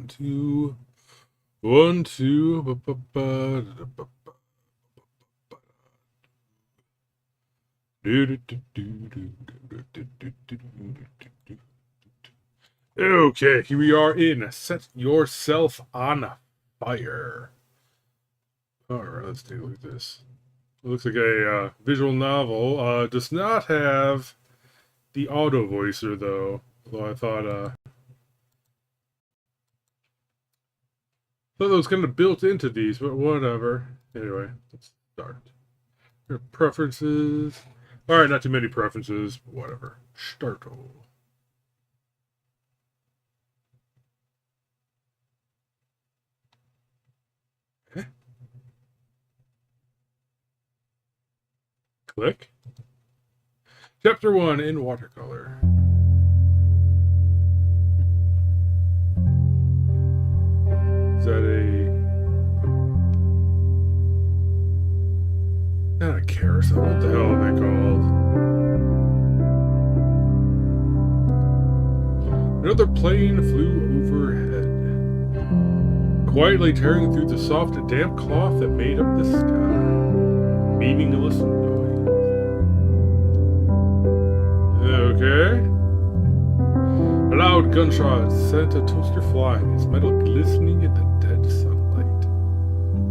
2, 1, 2. Okay, here we are in Set Yourself on Fire. Alright, let's take a look at this. It looks like a visual novel. Does not have the auto voicer, though. Although I thought that was kind of built into these, but whatever. Anyway, let's start. Your preferences. Alright, not too many preferences, but whatever. Start. Click. Chapter 1 in watercolor. Is that not a carousel? What the hell are they called? Another plane flew overhead, quietly tearing through the soft and damp cloth that made up the sky. Meaningless noise. Okay. A loud gunshot sent a toaster flying, its metal glistening in the dead sunlight.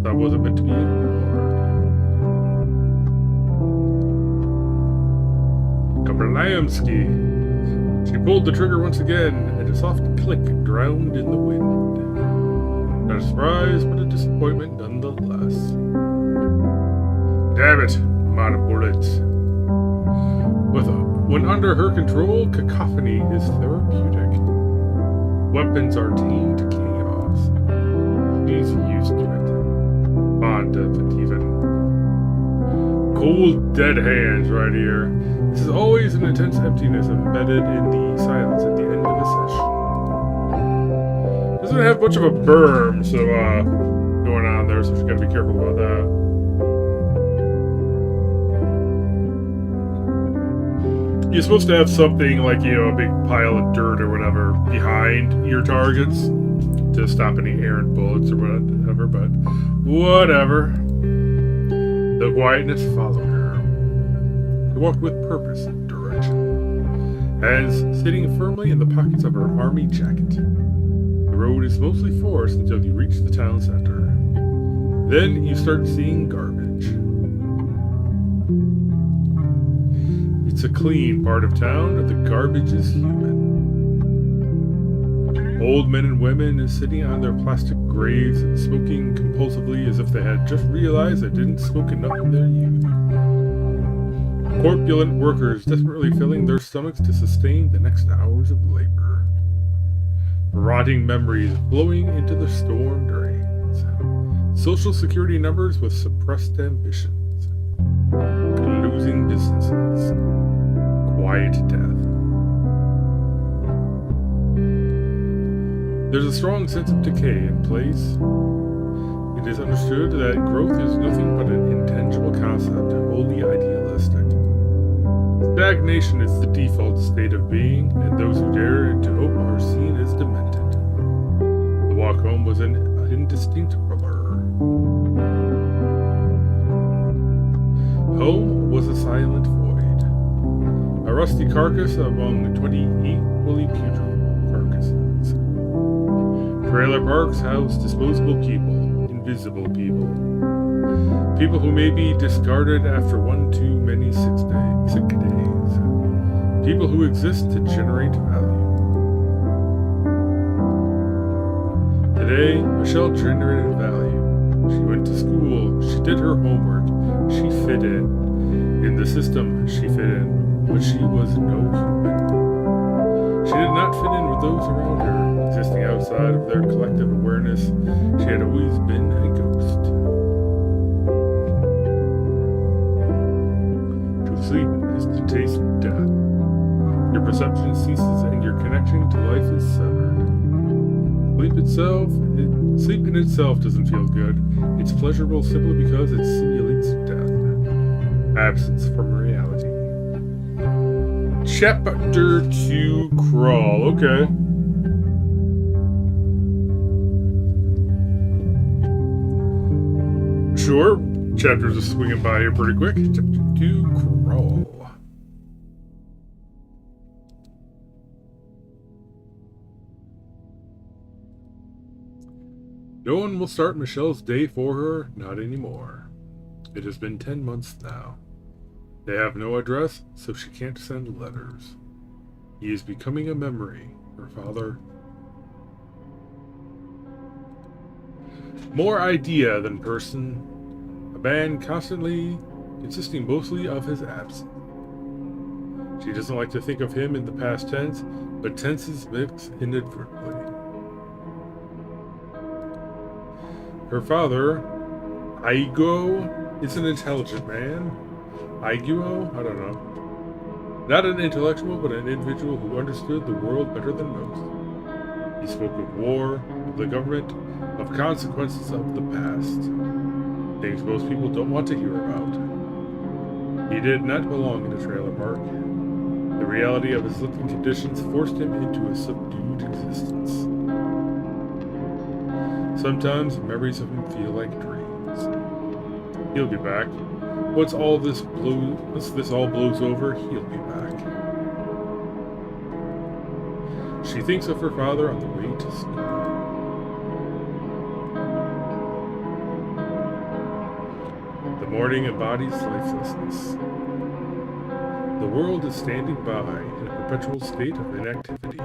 That wasn't meant to be ignored. Kablamski. She pulled the trigger once again, and a soft click drowned in the wind. Not a surprise, but a disappointment nonetheless. Damn it, amount of bullets. When under her control, cacophony is therapeutic. Weapons are tamed chaos. She's used to it. Bond even. Cold, dead hands right here. This is always an intense emptiness embedded in the silence at the end of a session. Doesn't have much of a berm, so going on there, so she's gotta be careful about that. You're supposed to have something like, a big pile of dirt or whatever behind your targets to stop any errant bullets or whatever, but whatever. The quietness followed her. She walked with purpose and direction, hands sitting firmly in the pockets of her army jacket. The road is mostly forest until you reach the town center. Then you start seeing garbage. It's a clean part of town, and the garbage is human. Old men and women sitting on their plastic graves and smoking compulsively as if they had just realized they didn't smoke enough in their youth. Corpulent workers desperately filling their stomachs to sustain the next hours of labor. Rotting memories blowing into the storm drains. Social security numbers with suppressed ambitions. Losing businesses. Quiet death. There's a strong sense of decay in place. It is understood that growth is nothing but an intangible concept, wholly idealistic. Stagnation is the default state of being, and those who dare to hope are seen as demented. The walk home was an indistinct blur. Home was a silent void. A rusty carcass among 20 equally putrid carcasses. Trailer parks house disposable people, invisible people. People who may be discarded after one too many sick days. People who exist to generate value. Today, Michelle generated value. She went to school, she did her homework, she fit in. In the system, she fit in, but she was no human. She did not fit in with those around her. Existing outside of their collective awareness, she had always been a ghost. To sleep is to taste death. Your perception ceases and your connection to life is severed. Sleep in itself doesn't feel good. It's pleasurable simply because it simulates death. Absence from reality. Chapter 2 Crawl. Okay. Sure. Chapters are swinging by here pretty quick. Chapter 2, Crawl. No one will start Michelle's day for her, not anymore. It has been 10 months now. They have no address, so she can't send letters. He is becoming a memory. Her father. More idea than person. A man constantly consisting mostly of his absence. She doesn't like to think of him in the past tense, but tenses mix inadvertently. Her father, Aigo, is an intelligent man. Aiguo? I don't know. Not an intellectual, but an individual who understood the world better than most. He spoke of war, of the government, of consequences of the past. Things most people don't want to hear about. He did not belong in a trailer park. The reality of his living conditions forced him into a subdued existence. Sometimes memories of him feel like dreams. He'll be back. Once this all blows over, he'll be back. She thinks of her father on the way to school. The morning embodies lifelessness. The world is standing by in a perpetual state of inactivity.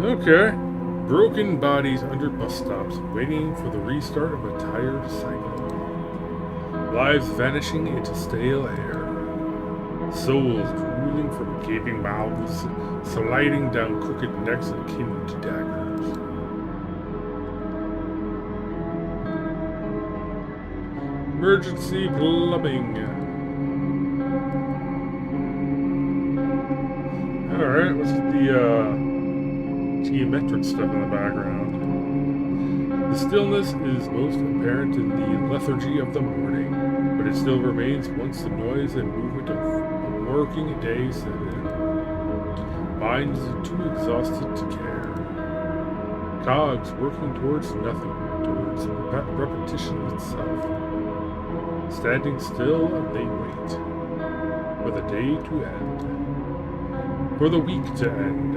Okay. Broken bodies under bus stops, waiting for the restart of a tired cycle. Lives vanishing into stale air. Souls drooling from gaping mouths, sliding down crooked necks akin to daggers. Emergency plumbing. Alright, what's the geometric stuff in the background? The stillness is most apparent in the lethargy of the morning, but it still remains once the noise and movement of a working day set in. Minds too exhausted to care. Cogs working towards nothing, towards repetition itself. Standing still, they wait for the day to end, for the week to end,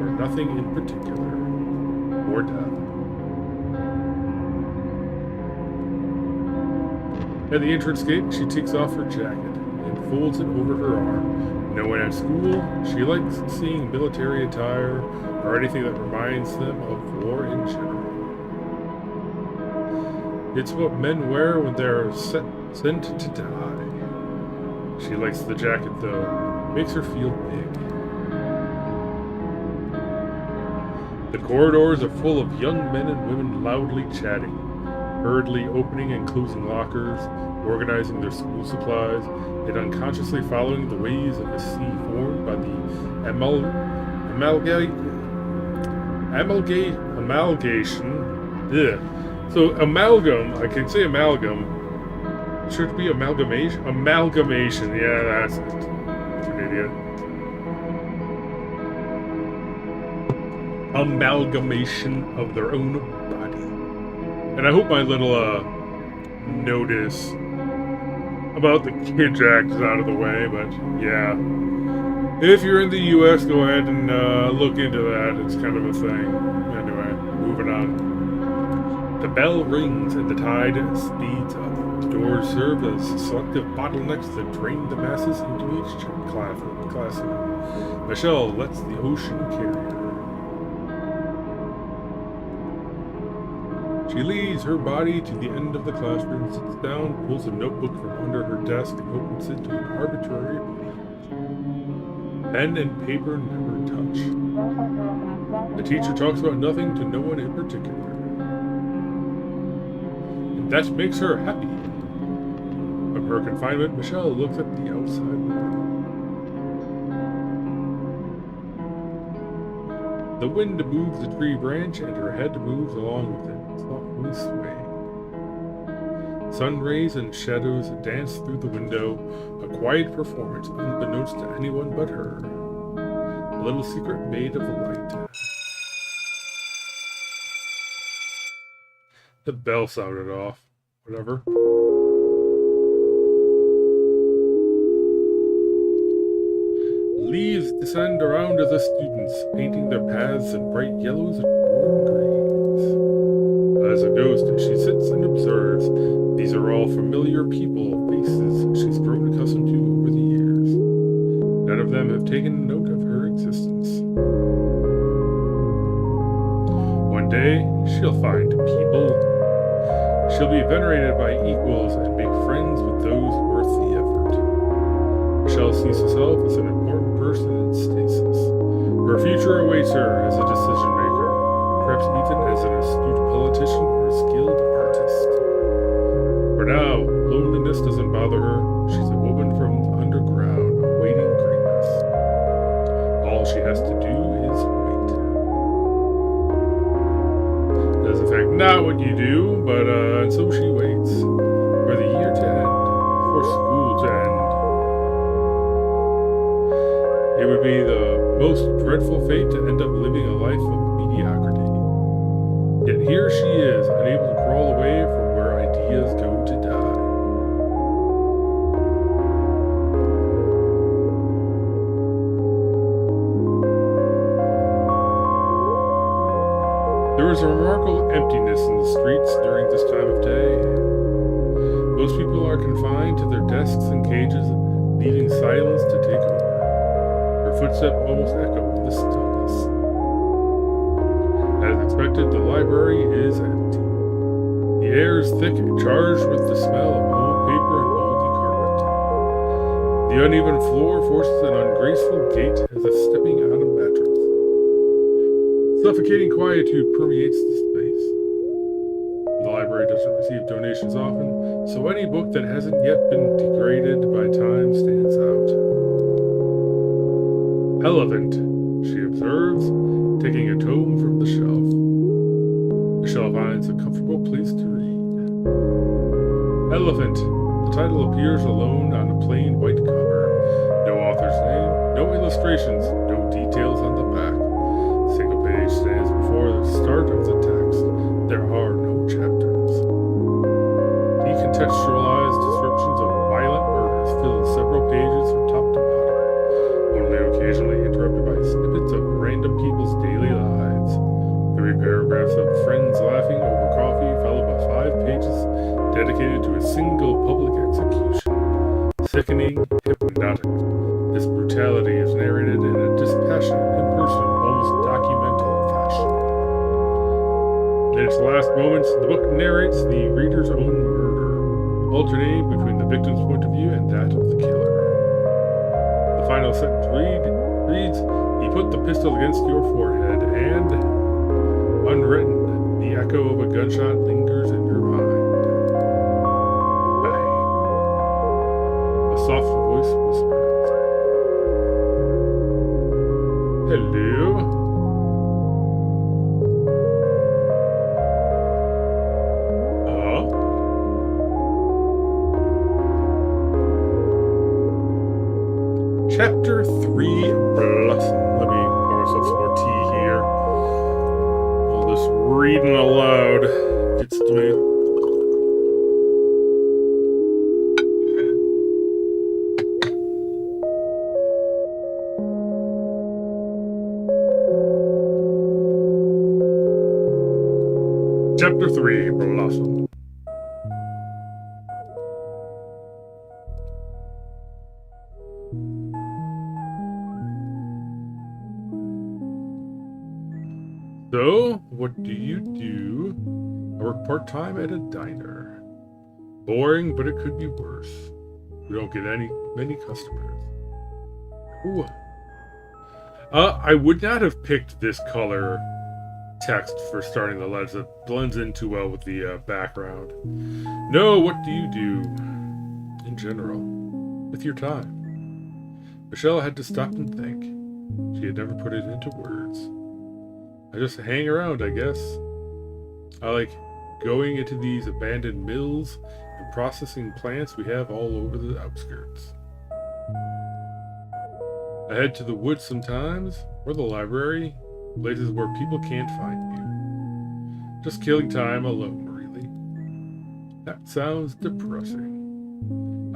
or nothing in particular, or death. At the entrance gate, she takes off her jacket and folds it over her arm. No one at school, she likes seeing military attire or anything that reminds them of war in general. It's what men wear when they're sent to die. She likes the jacket, though. Makes her feel big. The corridors are full of young men and women loudly chatting, hurriedly opening and closing lockers, organizing their school supplies, and unconsciously following the ways of the sea formed by the amalgamation. Ugh. So amalgam, I can say amalgam. Should it be amalgamation? Amalgamation, yeah, that's it. What an idiot. Amalgamation of their own body. And I hope my little notice about the Kids Act is out of the way, but yeah. If you're in the US, go ahead and look into that. It's kind of a thing. Anyway, moving on. The bell rings and the tide speeds up. The doors serve as selective bottlenecks that drain the masses into each classroom. Michelle lets the ocean carry her. She leads her body to the end of the classroom, sits down, pulls a notebook from under her desk, and opens it to an arbitrary page. Pen and paper never touch. The teacher talks about nothing to no one in particular. And that makes her happy. From her confinement, Michelle looks at the outside world. The wind moves the tree branch, and her head moves along with it, softly swaying. Sun rays and shadows dance through the window, a quiet performance unbeknownst to anyone but her. A little secret made of the light. The bell sounded off. Whatever. Leaves descend around the students, painting their paths in bright yellows and warm greens. As a ghost, she sits and observes. These are all familiar people, faces she's grown accustomed to over the years. None of them have taken note of her existence. One day, she'll find people. She'll be venerated by equals and make friends with those worth the effort. Michelle sees herself as an important person in stasis. Her future awaits her as a decision maker, perhaps even as an astute politician or a skilled artist. For now, loneliness doesn't bother her. She's a woman from the underground, awaiting greatness. All she has to do is wait. That is in fact not what you do, but so she waits for the year to end, for school to end. It would be the most dreadful fate to end up living a life of mediocrity. Yet here she is, unable to crawl away from where ideas go to die. There is a remarkable emptiness in the streets during this time of day. Most people are confined to their desks and cages, leaving silence to take over. Her footsteps almost echo in the stillness. As expected, the library is empty. The air is thick, charged with the smell of old paper and moldy carpet. The uneven floor forces an ungraceful gait as if stepping on a mattress. Suffocating quietude permeates the space. The library doesn't receive donations often, so any book that hasn't yet been degraded by time stands out. Elephant, she observes, taking a tome from the shelf. Michelle finds a comfortable place to read. Elephant. The title appears alone on a plain white cover. No author's name, no illustrations, no details on the back. A single page stands before the start of the text. There are no chapters. Decontextualized descriptions of violent murders fill several pages from top to bottom, only occasionally interrupted by snippets of random people's daily lives. 3 paragraphs of friends laughing over coffee, followed by 5 pages dedicated to a single public execution. Sickening, hypnotic. This brutality is narrated in a dispassionate, impersonal, almost documental fashion. In its last moments, the book narrates the reader's own murder, alternating between the victim's point of view and that of the killer. The final sentence reads, "He put the pistol against your forehead and..." Unwritten, the echo of a gunshot lingers in your mind. Bang. A soft voice whispers. Hello? Chapter 3, Blossom. Let me pour myself some more tea here. All this reading aloud gets to me. Chapter 3, Blossom. So, what do you do? I work part-time at a diner. Boring, but it could be worse. We don't get many customers. Ooh. I would not have picked this color text for starting the lens. It blends in too well with the background. No, what do you do in general with your time? Michelle had to stop and think. She had never put it into words. I just hang around, I guess. I like going into these abandoned mills and processing plants we have all over the outskirts. I head to the woods sometimes, or the library, places where people can't find you. Just killing time alone, really. That sounds depressing.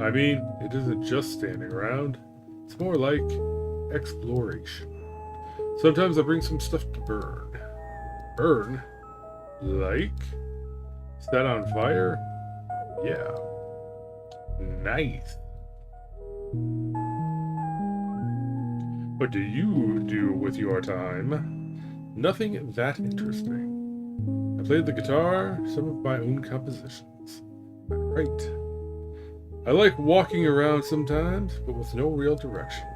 I mean, it isn't just standing around. It's more like exploration. Sometimes I bring some stuff to burn. Burn? Like? Set on fire? Yeah. Nice. What do you do with your time? Nothing that interesting. I played the guitar, some of my own compositions. I write. I like walking around sometimes, but with no real direction.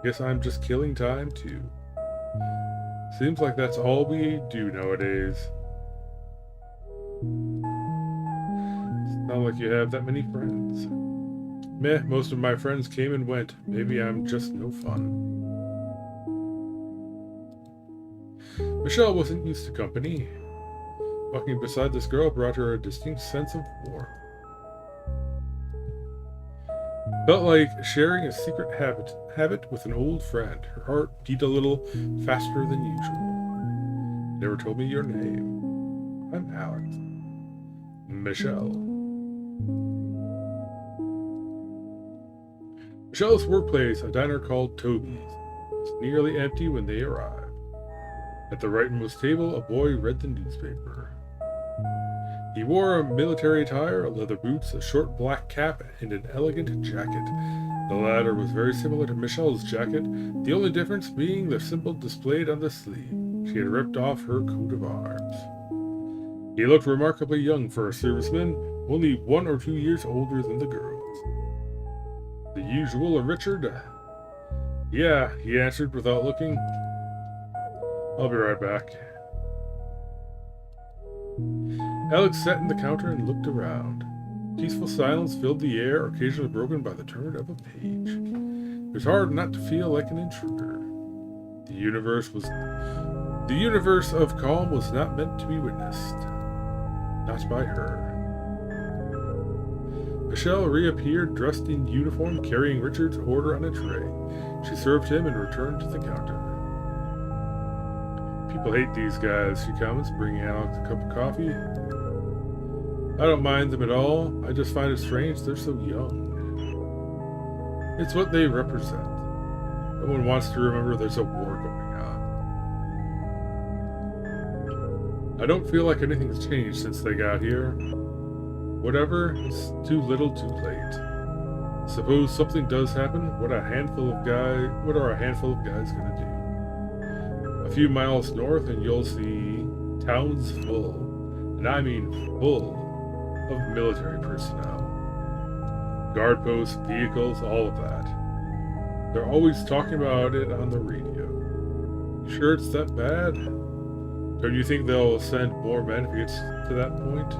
Guess I'm just killing time too. Seems like that's all we do nowadays. It's not like you have that many friends. Meh, most of my friends came and went. Maybe I'm just no fun. Michelle wasn't used to company. Walking beside this girl brought her a distinct sense of warmth. Felt like sharing a secret habit with an old friend. Her heart beat a little faster than usual. Never told me your name. I'm Alex. Michelle. Michelle's workplace, a diner called Toby's, was nearly empty when they arrived. At the rightmost table, a boy read the newspaper. He wore a military attire, leather boots, a short black cap, and an elegant jacket. The latter was very similar to Michelle's jacket, the only difference being the symbol displayed on the sleeve. She had ripped off her coat of arms. He looked remarkably young for a serviceman, only 1 or 2 years older than the girls. The usual, Richard? Yeah, he answered without looking. I'll be right back. Alex sat in the counter and looked around. Peaceful silence filled the air, occasionally broken by the turn of a page. It was hard not to feel like an intruder. The universe of calm was not meant to be witnessed. Not by her. Michelle reappeared dressed in uniform, carrying Richard's order on a tray. She served him and returned to the counter. People hate these guys, she comments, bringing Alex a cup of coffee. I don't mind them at all. I just find it strange they're so young. It's what they represent. No one wants to remember there's a war going on. I don't feel like anything's changed since they got here. Whatever, it's too little too late. Suppose something does happen, what are a handful of guys gonna do? A few miles north and you'll see towns full, and I mean full, of military personnel. Guard posts, vehicles, all of that. They're always talking about it on the radio. You sure it's that bad? Don't you think they'll send more men if it gets to that point?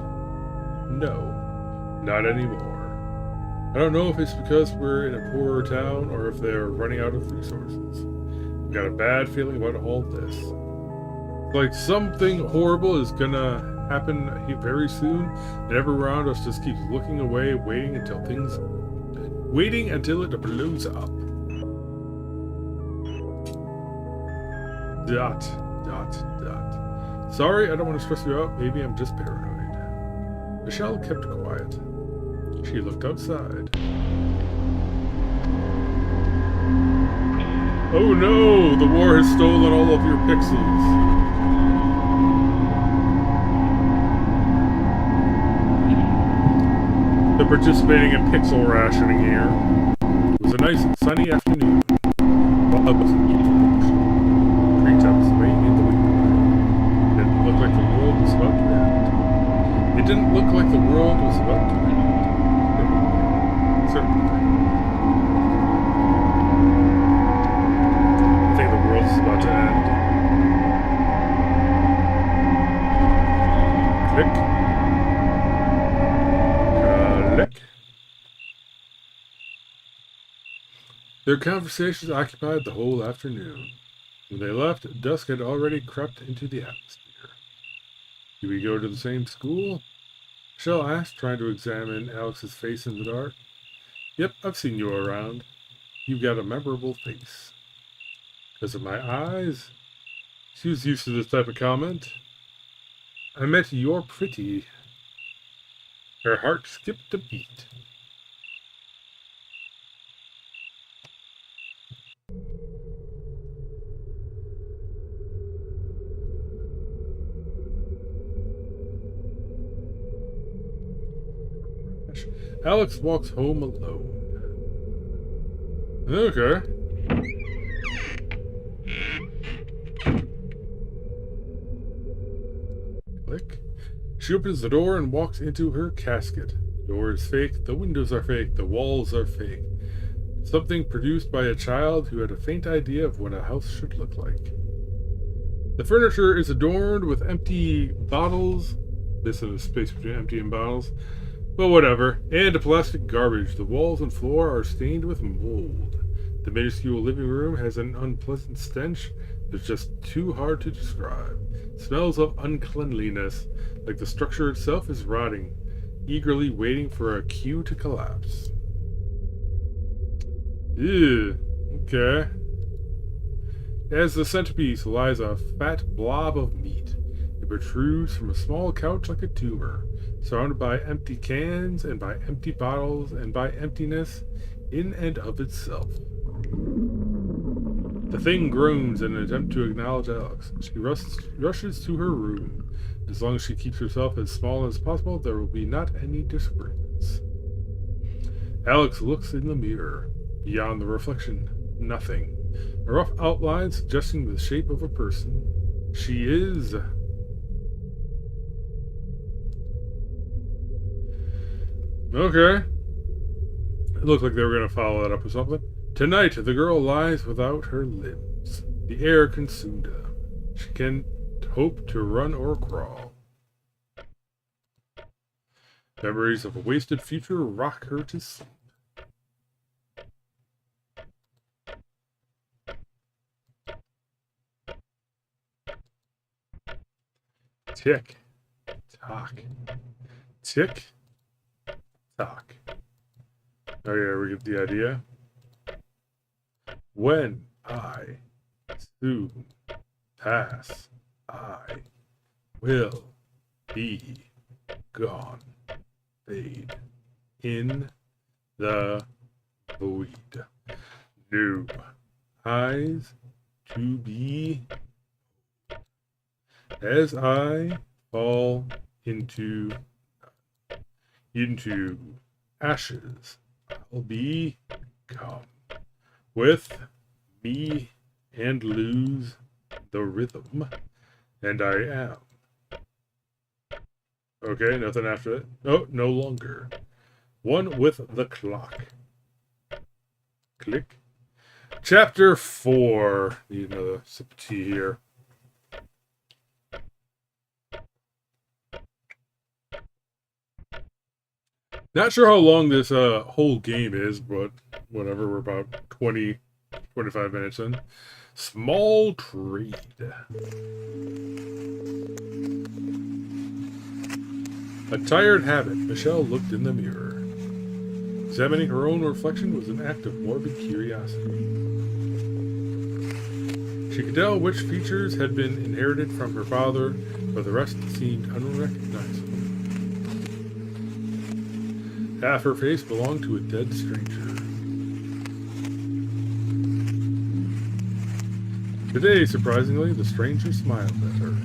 No, not anymore. I don't know if it's because we're in a poorer town or if they're running out of resources. I've got a bad feeling about all this. Like something horrible is gonna happen very soon, and everyone around us just keeps looking away, waiting until it blows up. ... Sorry, I don't want to stress you out. Maybe I'm just paranoid. Michelle kept quiet. She looked outside. Oh no! The war has stolen all of your pixels. They're participating in pixel rationing here. It was a nice sunny afternoon. Treetops swaying in the wind. It didn't look like the world was about to end. It didn't look like the world was about to end. Certainly. I think the world is about to end. Click. Click. Their conversations occupied the whole afternoon. When they left, dusk had already crept into the atmosphere. Do we go to the same school? Michelle asked, trying to examine Alex's face in the dark. Yep, I've seen you around. You've got a memorable face. Because of my eyes? She was used to this type of comment. I met you're pretty. Her heart skipped a beat. Alex walks home alone. Okay. Click. She opens the door and walks into her casket. The door is fake, the windows are fake, the walls are fake. Something produced by a child who had a faint idea of what a house should look like. The furniture is adorned with empty bottles. This is a space between empty and bottles. But whatever. And plastic garbage. The walls and floor are stained with mold. The minuscule living room has an unpleasant stench that's just too hard to describe. It smells of uncleanliness, like the structure itself is rotting, eagerly waiting for a cue to collapse. Ew. Okay. As the centerpiece lies a fat blob of meat. It protrudes from a small couch like a tumor, surrounded by empty cans and by empty bottles and by emptiness in and of itself. The thing groans in an attempt to acknowledge Alex. She rushes to her room. As long as she keeps herself as small as possible, there will be not any disagreements. Alex looks in the mirror. Beyond the reflection, nothing. A rough outline suggesting the shape of a person. She is... Okay. It looked like they were going to follow that up with something. Tonight, the girl lies without her limbs. The air consumed her. She can't hope to run or crawl. Memories of a wasted future rock her to sleep. Tick, tock, tick, tock. Oh yeah, we get the idea. When I soon pass, I will be gone. Fade in the void. New eyes to be as I fall into ashes. I'll be gone with me and lose the rhythm, and I am. Okay, nothing after it. Oh, no longer. One with the clock. Click. Chapter 4. Need another sip of tea here. Not sure how long this whole game is, but whatever. We're about 25 minutes in. Small trade. A tired habit. Michelle looked in the mirror. Examining her own reflection was an act of morbid curiosity. She could tell which features had been inherited from her father, but the rest seemed unrecognizable. Half her face belonged to a dead stranger. Today, surprisingly, the stranger smiled at her.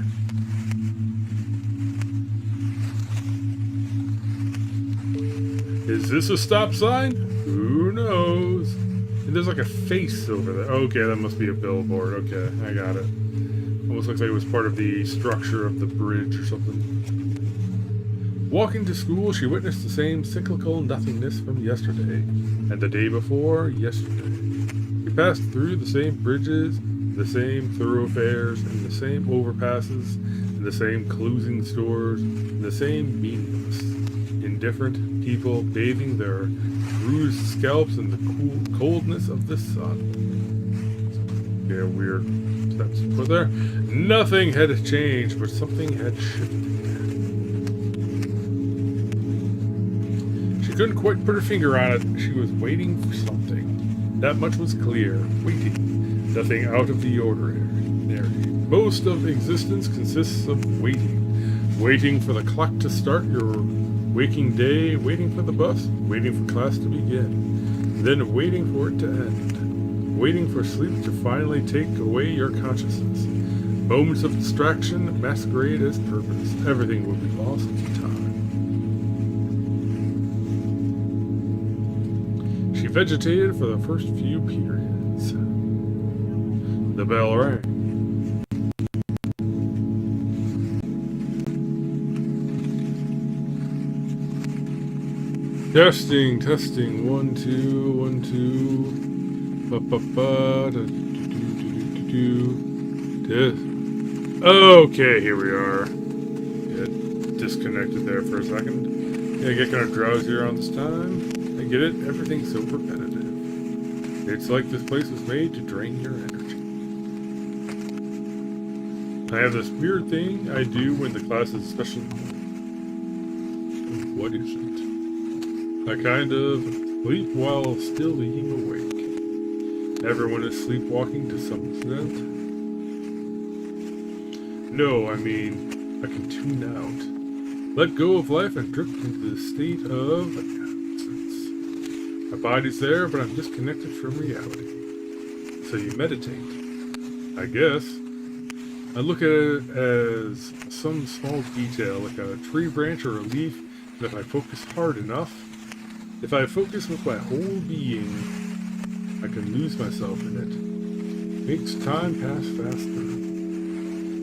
Is this a stop sign? Who knows? And there's like a face over there. Okay, that must be a billboard. Okay, I got it. Almost looks like it was part of the structure of the bridge or something. Walking to school, she witnessed the same cyclical nothingness from yesterday, and the day before yesterday. She passed through the same bridges, the same thoroughfares, and the same overpasses, and the same closing stores, and the same meaningless, indifferent people bathing their bruised scalps in the cool coldness of the sun. Yeah, weird steps put there. Nothing had changed, but something had shifted. She couldn't quite put her finger on it. She was waiting for something. That much was clear. Waiting. Nothing out of the ordinary. Most of existence consists of waiting. Waiting for the clock to start your Waking day, waiting for the bus, waiting for class to begin, then waiting for it to end, waiting for sleep to finally take away your consciousness. Moments of distraction masquerade as purpose. Everything will be lost to time. She vegetated for the first few periods. The bell rang. Testing, 1, 2, 1, 2. Okay, here we are. Yeah, disconnected there for a second. Yeah, I get kind of drowsy around this time. I get it, everything's so repetitive. It's like this place was made to drain your energy. I have this weird thing I do when the class is special. What is it? I kind of sleep while still being awake. Everyone is sleepwalking to some extent. No, I mean, I can tune out. Let go of life and drift into the state of absence. My body's there, but I'm disconnected from reality. So you meditate. I guess. I look at it as some small detail, like a tree branch or a leaf, and if I focus hard enough, if I focus with my whole being, I can lose myself in it. Makes time pass faster.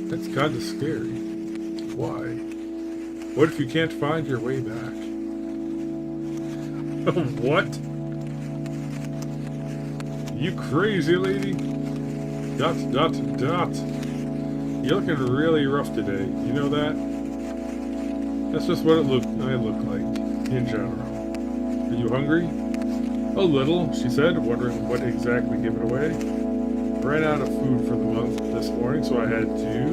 That's kind of scary. Why? What if you can't find your way back? What? You crazy lady? ... You're looking really rough today. You know that? That's just what I look like, in general. Are you hungry? A little, she said, wondering what exactly gave it away. Ran out of food for the month this morning, so I had to...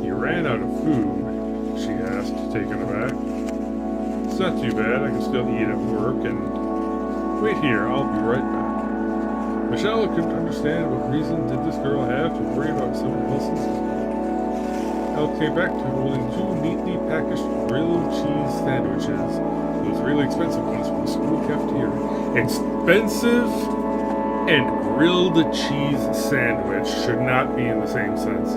You ran out of food? She asked, taken aback. It's not too bad, I can still eat at work, and... Wait here, I'll be right back. Michelle couldn't understand what reason did this girl have to worry about someone else's. Elle came back to holding 2 neatly packaged grilled cheese sandwiches. Those really expensive ones from the school cafeteria. Expensive and grilled cheese sandwich should not be in the same sentence,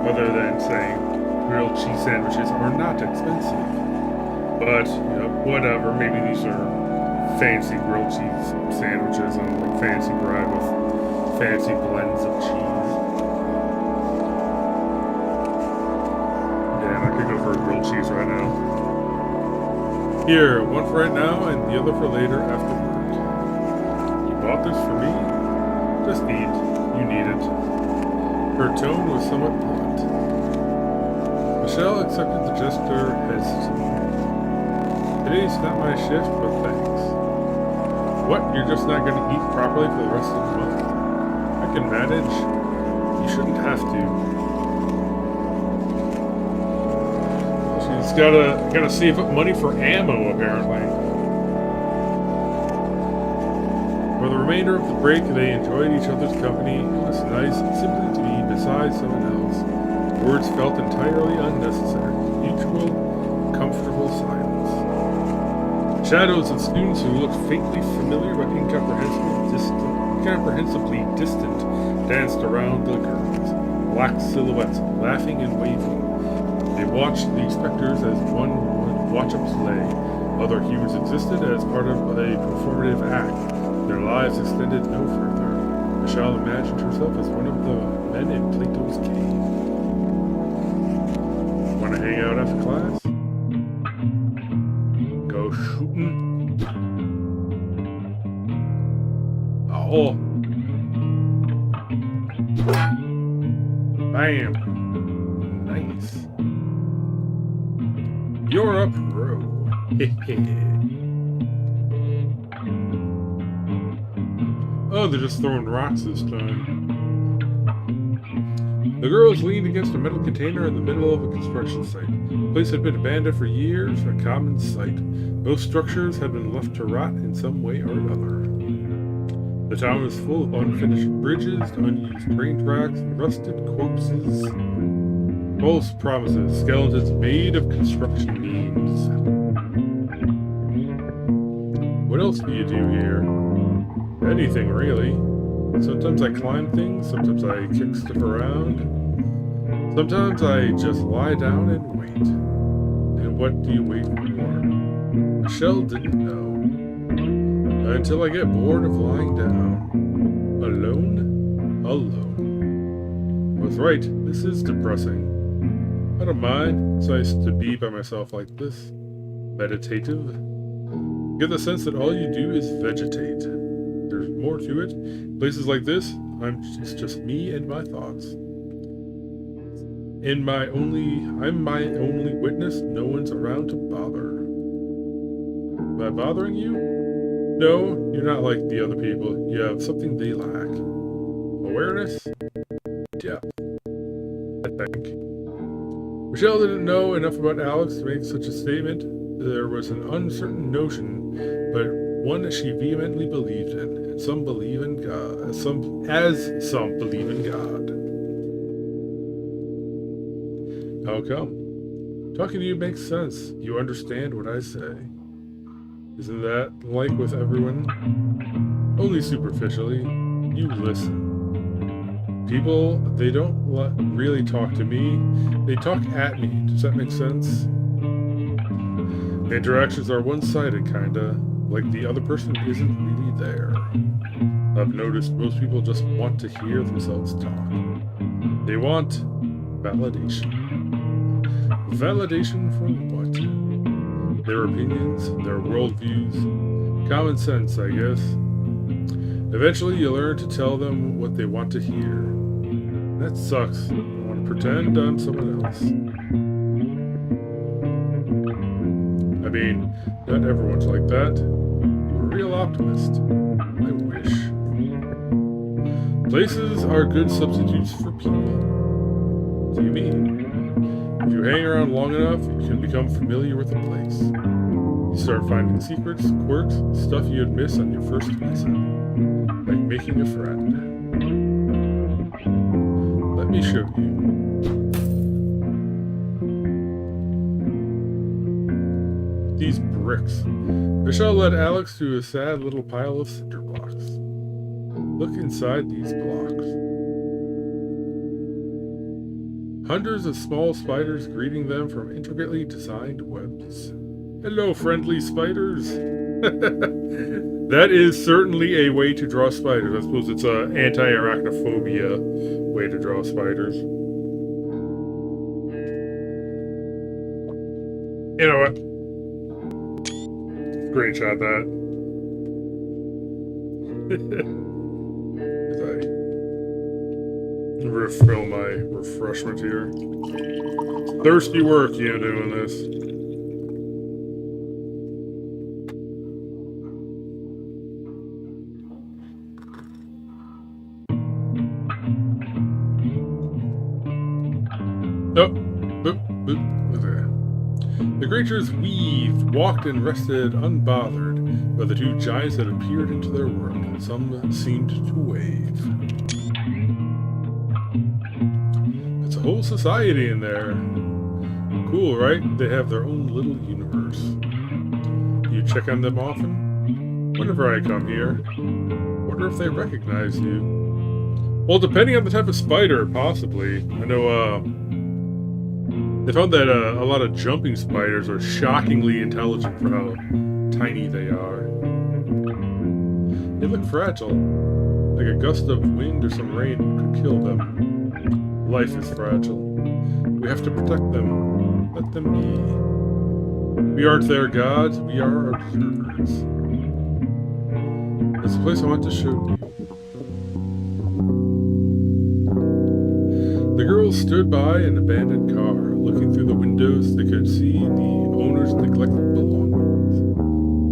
other than saying grilled cheese sandwiches are not expensive. But, you know, whatever, maybe these are fancy grilled cheese sandwiches on like fancy bread with fancy blends of cheese. Damn, I could go for a grilled cheese right now. Here, one for right now and the other for later after work. You bought this for me? Just eat. You need it. Her tone was somewhat blunt. Michelle accepted the gesture hesitantly. Today's not my shift, but thanks. What? You're just not going to eat properly for the rest of the month? I can manage. You shouldn't have to. She's gotta save up money for ammo, apparently. For the remainder of the break, they enjoyed each other's company. It was nice simply to be beside someone else. Words felt entirely unnecessary. Mutual, comfortable silence. Shadows of students who looked faintly familiar but incomprehensibly distant danced around the curtains. Black silhouettes, laughing and waving. They watched the specters as one would watch a play. Other humans existed as part of a performative act. Their lives extended no further. Michelle imagined herself as one of the men in Plato's cave. Want to hang out after class? Go shooting? Oh. Bam. Nice. You're up, bro. Oh, they're just throwing rocks this time. The girls leaned against a metal container in the middle of a construction site. The place had been abandoned for years, a common sight. Most structures had been left to rot in some way or another. The town was full of unfinished bridges, unused train tracks, and rusted corpses. False promises. Skeletons made of construction beams. What else do you do here? Anything, really. Sometimes I climb things, sometimes I kick stuff around. Sometimes I just lie down and wait. And what do you wait for? Michelle didn't know. Until I get bored of lying down. Alone? Alone. I was right, this is depressing. I don't mind. It's nice to be by myself like this. Meditative. You get the sense that all you do is vegetate. There's more to it. Places like this, it's just me and my thoughts. I'm my only witness. No one's around to bother. Am I bothering you? No, you're not like the other people. You have something they lack. Awareness? Depth. I think. Michelle didn't know enough about Alex to make such a statement. There was an uncertain notion, but one that she vehemently believed in. And some believe in God, as some believe in God. How come? Talking to you makes sense. You understand what I say. Isn't that like with everyone? Only superficially. You listen. People, they don't really talk to me. They talk at me. Does that make sense? The interactions are one-sided, kinda. Like the other person isn't really there. I've noticed most people just want to hear themselves talk. They want validation. Validation for what? Their opinions, their worldviews, common sense, I guess. Eventually you learn to tell them what they want to hear. That sucks. I want to pretend I'm someone else. I mean, not everyone's like that. You're a real optimist. I wish. Places are good substitutes for people. What do you mean? If you hang around long enough, you can become familiar with a place. You start finding secrets, quirks, stuff you'd miss on your first visit. Like making a friend. Let me show you. These bricks. Michelle led Alex to a sad little pile of cinder blocks. Look inside these blocks. Hundreds of small spiders greeting them from intricately designed webs. Hello, friendly spiders. That is certainly a way to draw spiders. I suppose it's an anti-arachnophobia way to draw spiders. You know what? Great shot, that. As I refill my refreshment here. Thirsty work, you doing this. Oh, boop, boop. The creatures weaved, walked, and rested unbothered by the two giants that appeared into their world. Some seemed to wave. It's a whole society in there. Cool, right? They have their own little universe. You check on them often? Whenever I come here. Wonder if they recognize you. Well, depending on the type of spider, possibly. I know, they found that a lot of jumping spiders are shockingly intelligent for how tiny they are. They look fragile. Like a gust of wind or some rain could kill them. Life is fragile. We have to protect them. Let them be. We aren't their gods, we are observers. That's the place I want to show you. The girls stood by an abandoned car. Looking through the windows, they could see the owner's neglected belongings.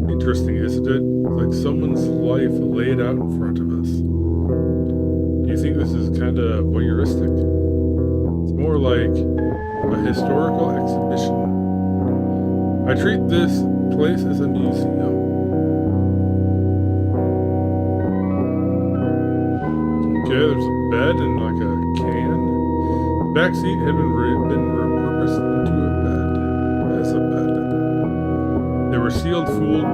Interesting, isn't it? Like someone's life laid out in front of us. Do you think this is kind of voyeuristic? It's more like a historical exhibition. I treat this place as a museum. Okay, there's a bed and like a can. Back seat had been repurposed into a bed, as a bed. There were sealed food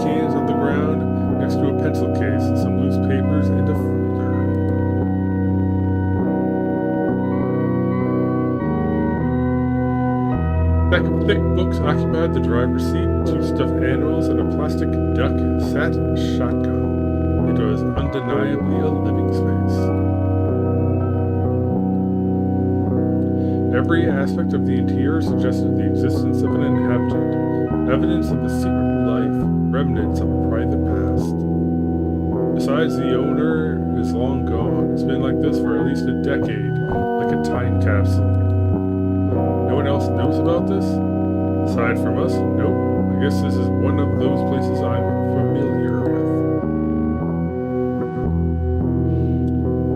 cans on the ground next to a pencil case, some loose papers, and a folder. A stack of thick books occupied the driver's seat. Two stuffed animals and a plastic duck sat shotgun. It was undeniably a living space. Every aspect of the interior suggested the existence of an inhabitant, evidence of a secret life, remnants of a private past. Besides, the owner is long gone. It's been like this for at least a decade, like a time capsule. No one else knows about this? Aside from us? Nope. I guess this is one of those places I'm familiar with.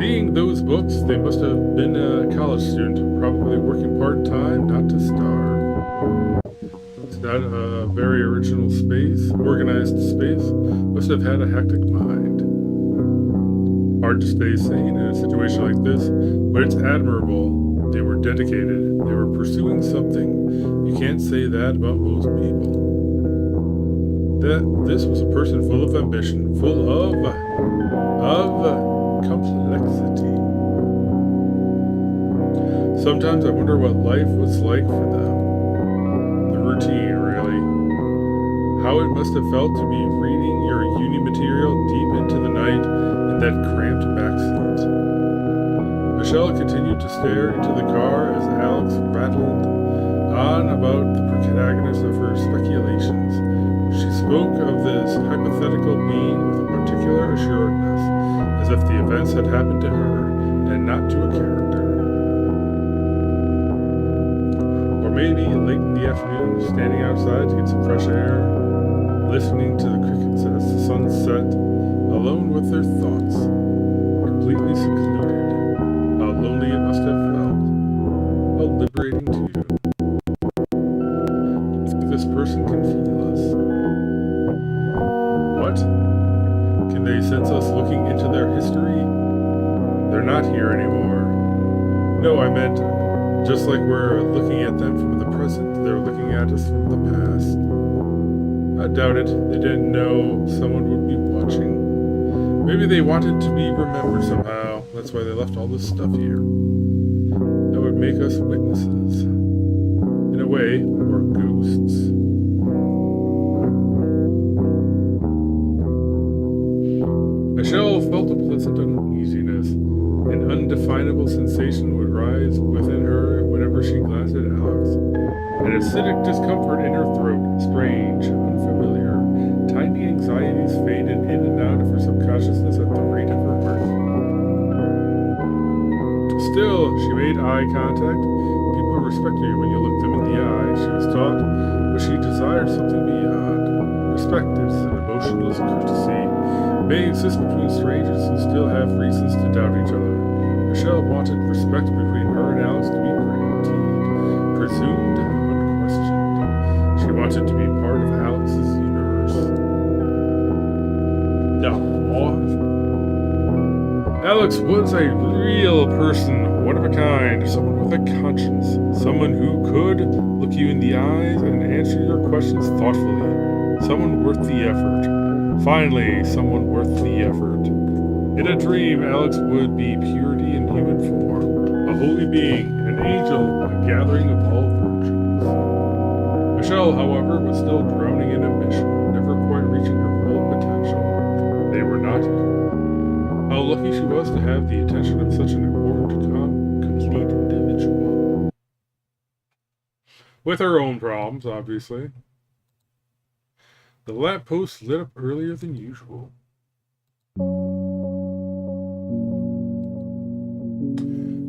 Seeing those books, they must have been a college student, probably working part-time, not to starve. It's not a very original space, organized space, must have had a hectic mind. Hard to stay sane in a situation like this, but it's admirable. They were dedicated. They were pursuing something. You can't say that about most people. This was a person full of ambition, full of complexity. Sometimes I wonder what life was like for them. The routine, really. How it must have felt to be reading your uni material deep into the night in that cramped backseat. Michelle continued to stare into the car as Alex rattled on about the protagonist of her speculations. She spoke of this hypothetical being with a particular assuredness, as if the events had happened to her and not to a character. Or maybe late in the afternoon, standing outside to get some fresh air, listening to the crickets as the sun set, alone with their thoughts, completely secluded. How lonely it must have felt. How liberating too. Do you think this person can feel us? What? Can they sense us looking into their history? They're not here anymore. No, I meant just like we're looking at them from the present, they're looking at us from the past. I doubt it. They didn't know someone would be watching. Maybe they wanted to be remembered somehow. That's why they left all this stuff here. That would make us witnesses. In a way, we're ghosts. Michelle felt a pleasant uneasiness. An undefinable sensation would rise within her whenever she glanced at Alex. An acidic discomfort in her throat, strange, unfamiliar. Tiny anxieties faded in and out of her subconsciousness at the rate of her heart. Still, she made eye contact. People respect you when you look them in the eye, she was taught, but she desired something beyond. Respect is an emotionless courtesy. May exist between strangers who still have reasons to doubt each other. Michelle wanted respect between her and Alex to be guaranteed, presumed, unquestioned. She wanted to be part of Alex's universe. No. Alex was a real person, one of a kind, someone with a conscience, someone who could look you in the eyes and answer your questions thoughtfully, someone worth the effort. Finally, someone worth the effort. In a dream, Alex would be purity in human form, a holy being, an angel, a gathering of all virgins. Michelle, however, was still drowning in ambition, never quite reaching her full potential. They were not here. How lucky she was to have the attention of such an important, complete individual. With her own problems, obviously. The lamppost lit up earlier than usual.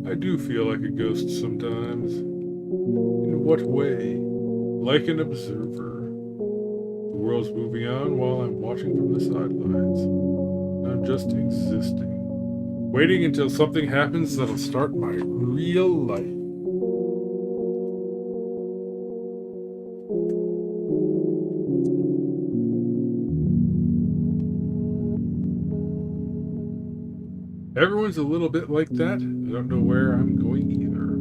I do feel like a ghost sometimes. In what way? Like an observer. The world's moving on while I'm watching from the sidelines. I'm just existing. Waiting until something happens that'll start my real life. Everyone's a little bit like that. I don't know where I'm going either.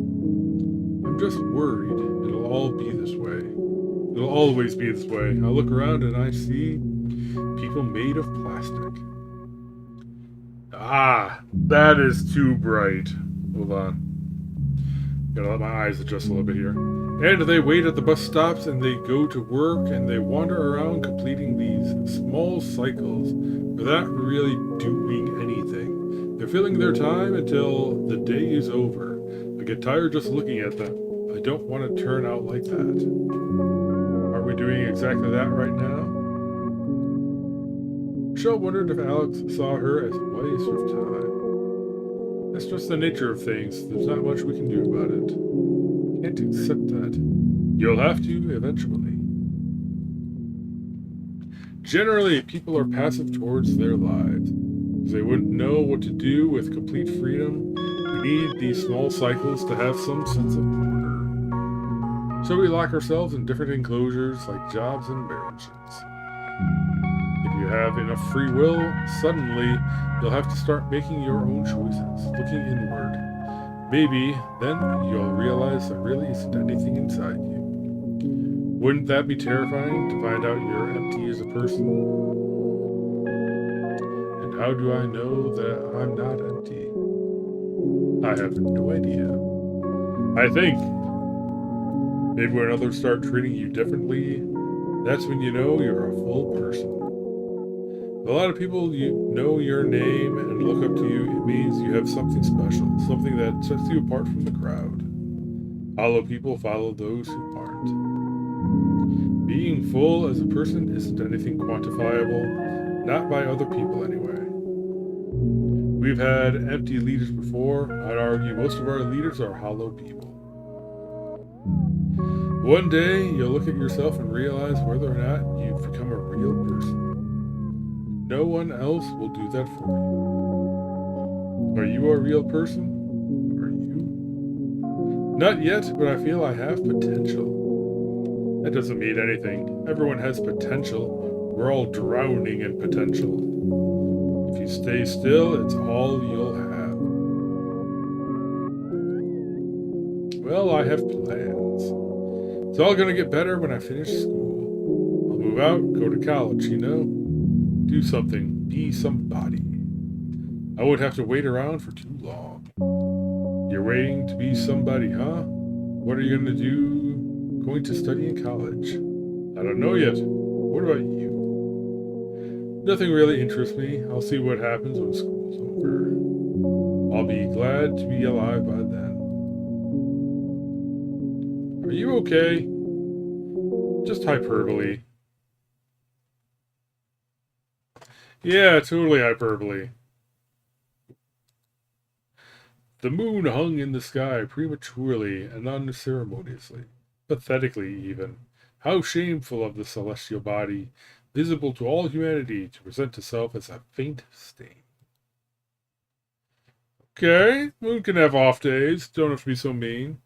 I'm just worried it'll all be this way. It'll always be this way. I look around and I see people made of plastic. Ah, that is too bright. Hold on. Gotta let my eyes adjust a little bit here. And they wait at the bus stops and they go to work and they wander around completing these small cycles without really doing anything. They're filling their time until the day is over. I get tired just looking at them. I don't want to turn out like that. Are we doing exactly that right now? Michelle wondered if Alex saw her as a waste of time. That's just the nature of things. There's not much we can do about it. Can't accept that. You'll have to eventually. Generally, people are passive towards their lives. They wouldn't know what to do with complete freedom. We need these small cycles to have some sense of order. So we lock ourselves in different enclosures like jobs and marriages. If you have enough free will, suddenly you'll have to start making your own choices, looking inward. Maybe then you'll realize there really isn't anything inside you. Wouldn't that be terrifying to find out you're empty as a person? And how do I know that I'm not empty? I have no idea. I think maybe when others start treating you differently, that's when you know you're a full person. If a lot of people know your name and look up to you, it means you have something special, something that sets you apart from the crowd. Hollow people follow those who aren't. Being full as a person isn't anything quantifiable, not by other people anyway. We've had empty leaders before. I'd argue most of our leaders are hollow people. One day, you'll look at yourself and realize whether or not you've become a real person. No one else will do that for you. Are you a real person? Are you? Not yet, but I feel I have potential. That doesn't mean anything. Everyone has potential. We're all drowning in potential. If you stay still, it's all you'll have. Well, I have plans. It's all gonna get better when I finish school. I'll move out, go to college, do something, be somebody. I won't have to wait around for too long. You're waiting to be somebody, huh? What are you going to study in college? I don't know yet. What about you? Nothing really interests me. I'll see what happens when school's over. I'll be glad to be alive by then. Are you okay? Just hyperbole. Yeah, totally hyperbole. The moon hung in the sky prematurely and unceremoniously, pathetically even. How shameful of the celestial body, visible to all humanity, to present itself as a faint stain. Okay, moon can have off days. Don't have to be so mean.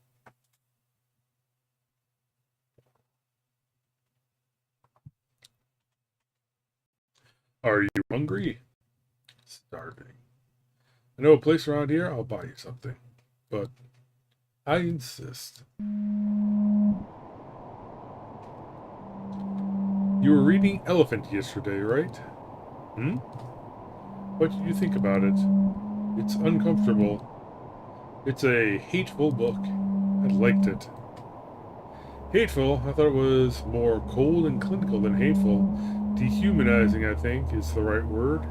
Are you hungry? Starving. I know a place around here, I'll buy you something. But I insist. You were reading Elephant yesterday, right? What did you think about it? It's uncomfortable. It's a hateful book. I liked it. Hateful? I thought it was more cold and clinical than hateful. Dehumanizing, I think, is the right word.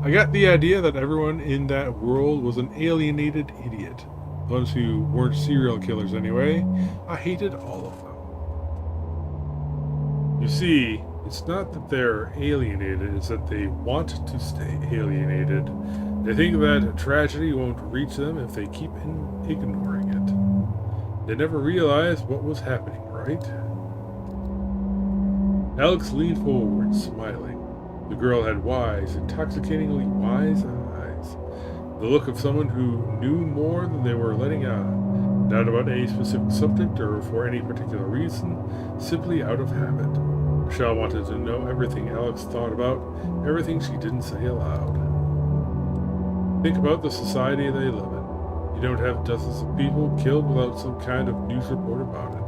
I got the idea that everyone in that world was an alienated idiot. Those who weren't serial killers anyway. I hated all of them. You see, it's not that they're alienated, it's that they want to stay alienated. They think that tragedy won't reach them if they keep ignoring it. They never realized what was happening, right? Alex leaned forward, smiling. The girl had wise, intoxicatingly wise eyes. The look of someone who knew more than they were letting on. Not about any specific subject or for any particular reason, simply out of habit. Michelle wanted to know everything Alex thought about, everything she didn't say aloud. Think about the society they live in. You don't have dozens of people killed without some kind of news report about it.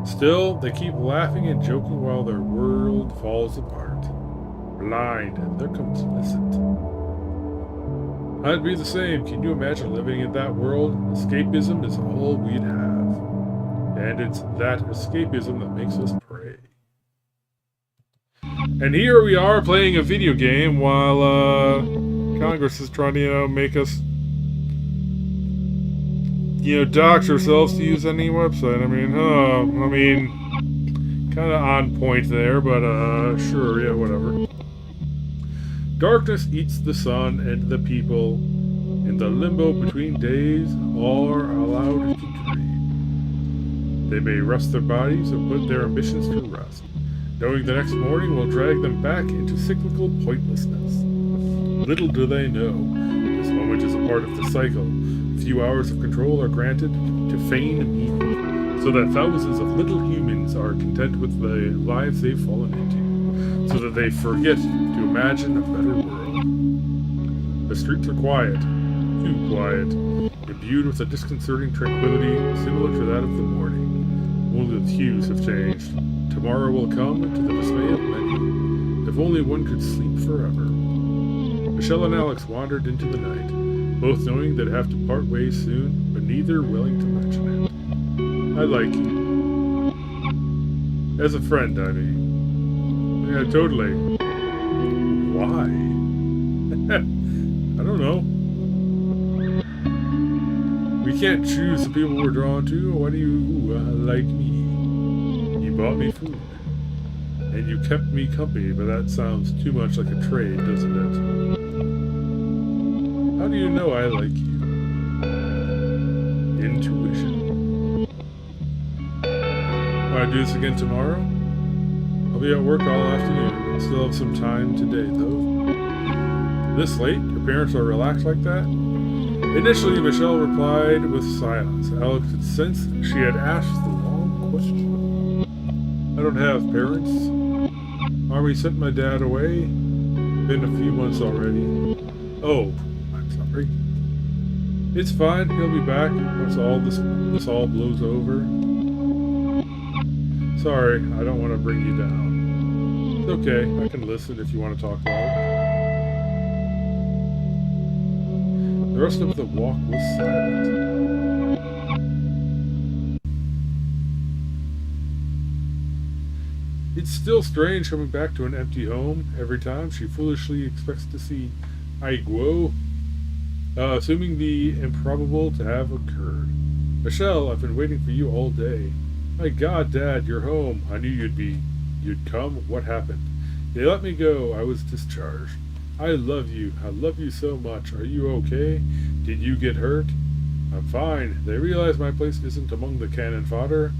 Still, they keep laughing and joking while their world falls apart. Blind, they're complicit. I'd be the same. Can you imagine living in that world? Escapism is all we'd have. And it's that escapism that makes us pray. And here we are playing a video game while Congress is trying to, make us, dox ourselves to use any website. Kind of on point there, but sure, yeah, whatever. Darkness eats the sun, and the people in the limbo between days are allowed to dream. They may rest their bodies or put their ambitions to rest, knowing the next morning will drag them back into cyclical pointlessness. Little do they know, this moment is a part of the cycle. A few hours of control are granted to feign meaning, so that thousands of little humans are content with the lives they've fallen into, so that they forget to imagine a better world. The streets are quiet, too quiet, imbued with a disconcerting tranquility similar to that of the morning. Only the hues have changed. Tomorrow will come to the dismay of many. If only one could sleep forever. Michelle and Alex wandered into the night, both knowing they'd have to part ways soon, but neither willing to mention it. I like you. As a friend, I mean. Yeah, totally. Why? I don't know. We can't choose the people we're drawn to. Why do you like me? You bought me food. And you kept me company, but that sounds too much like a trade, doesn't it? How do you know I like you? Intuition. Want to do this again tomorrow? I'll be at work all afternoon. Still have some time today, though. This late? Your parents are relaxed like that? Initially, Michelle replied with silence. Alex could sense she had asked the wrong question. I don't have parents. Army sent my dad away. Been a few months already. Oh, I'm sorry. It's fine. He'll be back once all this all blows over. Sorry, I don't want to bring you down. It's okay. I can listen if you want to talk about it. The rest of the walk was silent. It's still strange coming back to an empty home every time. She foolishly expects to see Aiguo, assuming the improbable to have occurred. Michelle, I've been waiting for you all day. My God, Dad, you're home. I knew you'd come. What happened? They let me go. I was discharged. I love you. I love you so much. Are you okay? Did you get hurt? I'm fine. They realize my place isn't among the cannon fodder.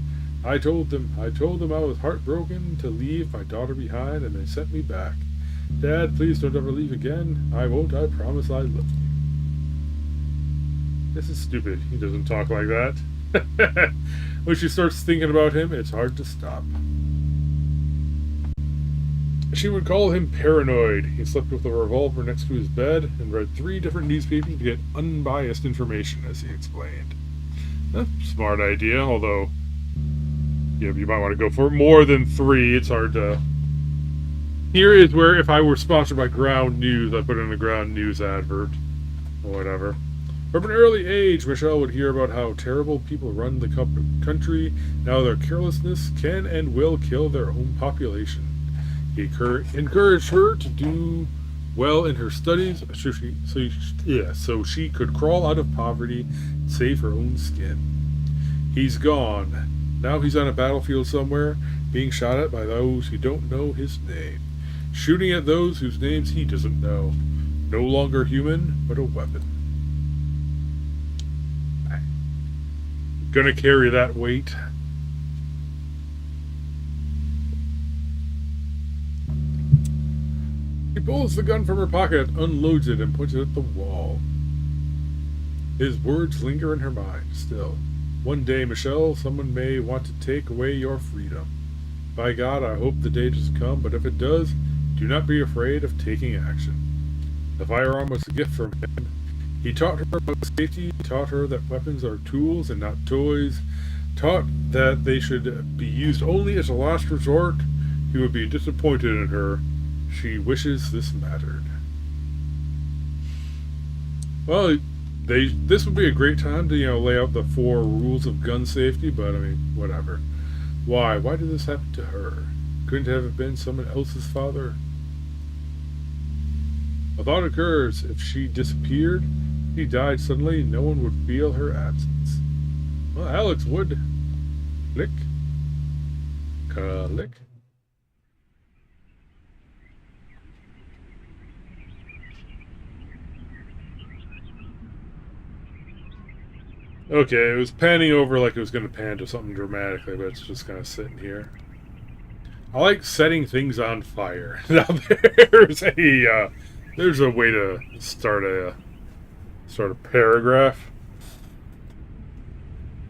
I told them I was heartbroken to leave my daughter behind, and they sent me back. Dad, please don't ever leave again. I won't. I promise I love you. This is stupid. He doesn't talk like that. When she starts thinking about him, it's hard to stop. She would call him paranoid. He slept with a revolver next to his bed and read 3 different newspapers to get unbiased information, as he explained. Smart idea, although you might want to go for more than 3. It's hard to... Here is where, if I were sponsored by Ground News, I'd put in a Ground News advert. Or whatever. From an early age, Michelle would hear about how terrible people run the country, now their carelessness can and will kill their own population. He encouraged her to do well in her studies so she could crawl out of poverty and save her own skin. He's gone. Now he's on a battlefield somewhere, being shot at by those who don't know his name. Shooting at those whose names he doesn't know. No longer human, but a weapon. Gonna carry that weight. He pulls the gun from her pocket, unloads it, and puts it at the wall. His words linger in her mind, still. One day, Michelle, someone may want to take away your freedom. By God, I hope the day doesn't come, but if it does, do not be afraid of taking action. The firearm was a gift from him. He taught her about safety, taught her that weapons are tools and not toys, taught that they should be used only as a last resort. He would be disappointed in her. She wishes this mattered. Well, this would be a great time to, lay out the 4 rules of gun safety, but I mean, whatever. Why? Why did this happen to her? Couldn't have it been someone else's father? A thought occurs. If she disappeared, she died suddenly, no one would feel her absence. Well, Alex would. Click. Click. Okay, it was panning over like it was going to pan to something dramatically, but it's just kind of sitting here. I like setting things on fire. Now there's a way to start a paragraph.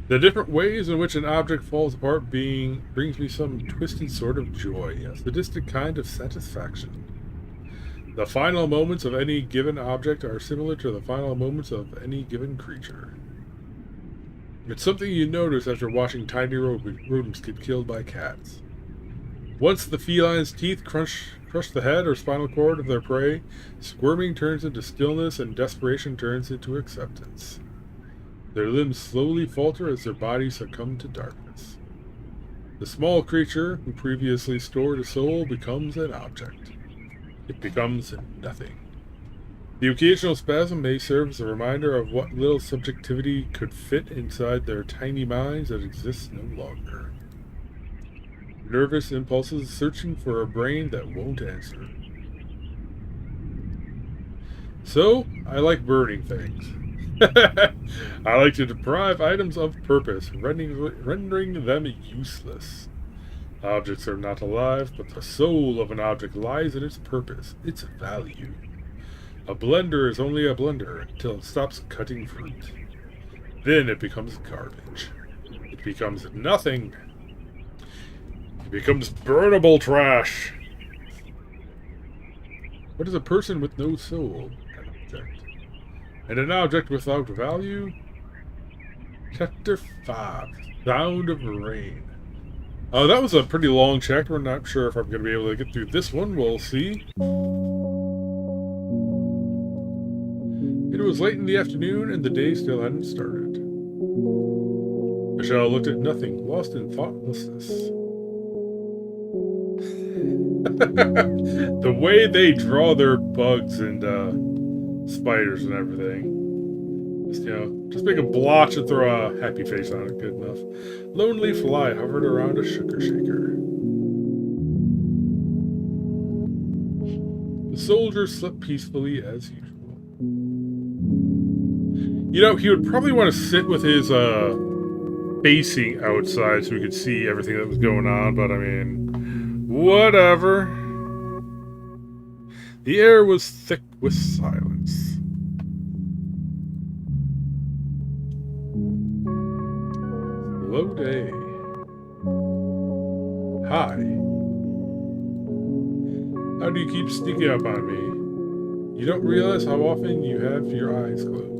The different ways in which an object falls apart brings me some twisted sort of joy, a sadistic kind of satisfaction. The final moments of any given object are similar to the final moments of any given creature. It's something you notice after watching tiny rodents get killed by cats. Once the feline's teeth crush the head or spinal cord of their prey, squirming turns into stillness and desperation turns into acceptance. Their limbs slowly falter as their bodies succumb to darkness. The small creature who previously stored a soul becomes an object. It becomes nothing. The occasional spasm may serve as a reminder of what little subjectivity could fit inside their tiny minds that exists no longer. Nervous impulses searching for a brain that won't answer. So, I like burning things. I like to deprive items of purpose, rendering them useless. Objects are not alive, but the soul of an object lies in its purpose, its value. A blender is only a blender until it stops cutting fruit. Then it becomes garbage. It becomes nothing. It becomes burnable trash. What is a person with no soul? An object. And an object without value? Chapter 5. Sound of Rain. That was a pretty long chapter. I'm not sure if I'm going to be able to get through this one. We'll see. It was late in the afternoon, and the day still hadn't started. Michelle looked at nothing, lost in thoughtlessness. The way they draw their bugs and spiders and everything. Just make a blotch and throw a happy face on it. Good enough. Lonely fly hovered around a sugar shaker. The soldier slept peacefully as usual. He would probably want to sit with his facing outside so he could see everything that was going on, but I mean, whatever. The air was thick with silence. Slow day. Hi. How do you keep sneaking up on me? You don't realize how often you have your eyes closed.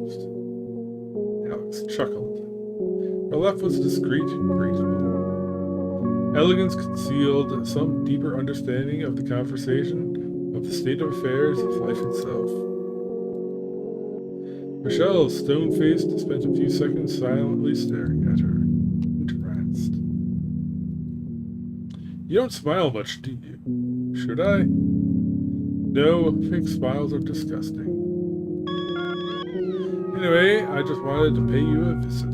Alex chuckled. Her laugh was discreet, graceful. Elegance concealed some deeper understanding of the conversation, of the state of affairs of life itself. Michelle, stone-faced, spent a few seconds silently staring at her, entranced. You don't smile much, do you? Should I? No, fake smiles are disgusting. Anyway, I just wanted to pay you a visit.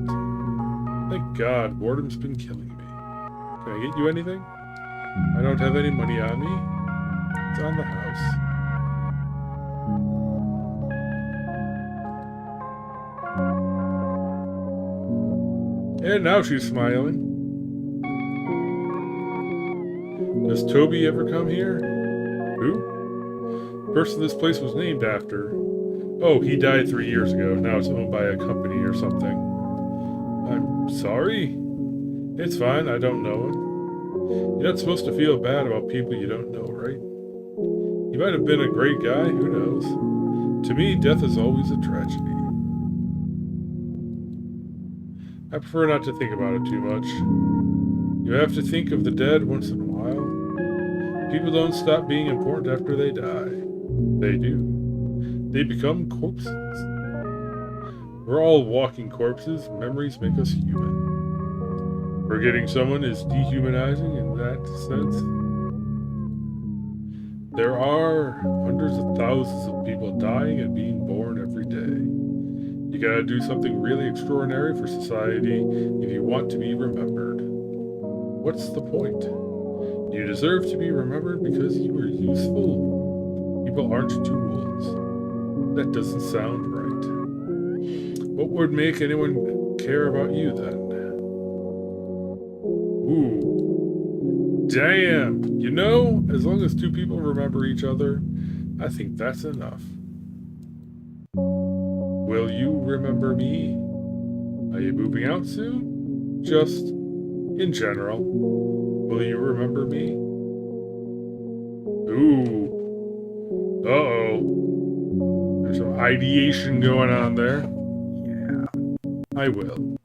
Thank God, boredom's been killing me. Can I get you anything? I don't have any money on me. It's on the house. And now she's smiling. Does Toby ever come here? Who? The person this place was named after. Oh, he died 3 years ago. Now it's owned by a company or something. I'm sorry? It's fine, I don't know him. You're not supposed to feel bad about people you don't know, right? He might have been a great guy, who knows? To me, death is always a tragedy. I prefer not to think about it too much. You have to think of the dead once in a while. People don't stop being important after they die. They do. They become corpses. We're all walking corpses. Memories make us human. Forgetting someone is dehumanizing in that sense. There are hundreds of thousands of people dying and being born every day. You gotta do something really extraordinary for society if you want to be remembered. What's the point? You deserve to be remembered because you were useful. People aren't tools. That doesn't sound right. What would make anyone care about you then? Ooh. Damn. You know, as long as two people remember each other, I think that's enough. Will you remember me? Are you moving out soon? Just in general. Will you remember me? Ooh. Uh-oh. There's some ideation going on there. Yeah. I will.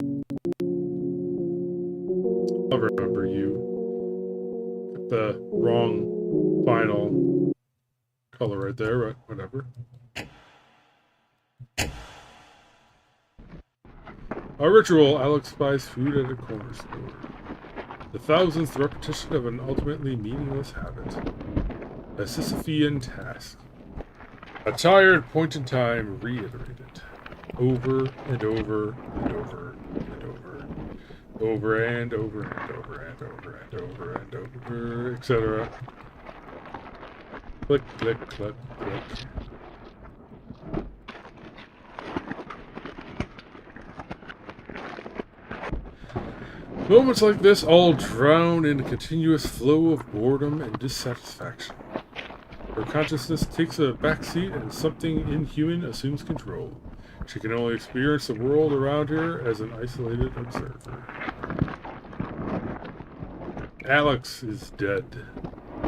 I'll remember you. Got the wrong final color right there, but whatever. A ritual, Alex buys food at a corner store. The thousandth repetition of an ultimately meaningless habit. A Sisyphean task. A tired point in time reiterated. Over and over and over and over. Over and over and over and over and over and over, etc. Click, click, click, click. Moments like this all drown in a continuous flow of boredom and dissatisfaction. Her consciousness takes a backseat and something inhuman assumes control. She can only experience the world around her as an isolated observer. Alex is dead.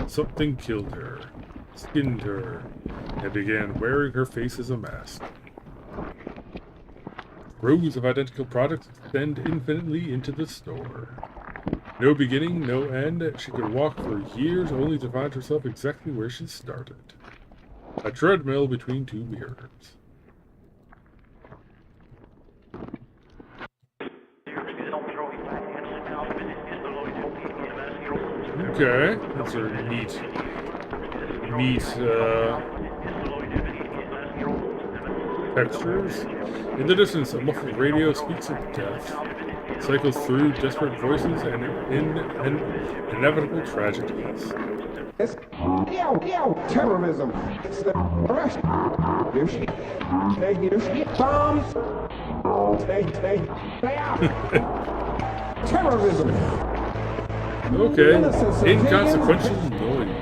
Something killed her, skinned her, and began wearing her face as a mask. Rows of identical products extend infinitely into the store. No beginning, no end. She could walk for years only to find herself exactly where she started. A treadmill between two mirrors. Okay, that's a neat textures. In the distance, a muffled radio speaks of death, cycles through desperate voices and inevitable tragedies. It's terrorism. It's the rush. Bombs. Terrorism. Okay, inconsequential noise.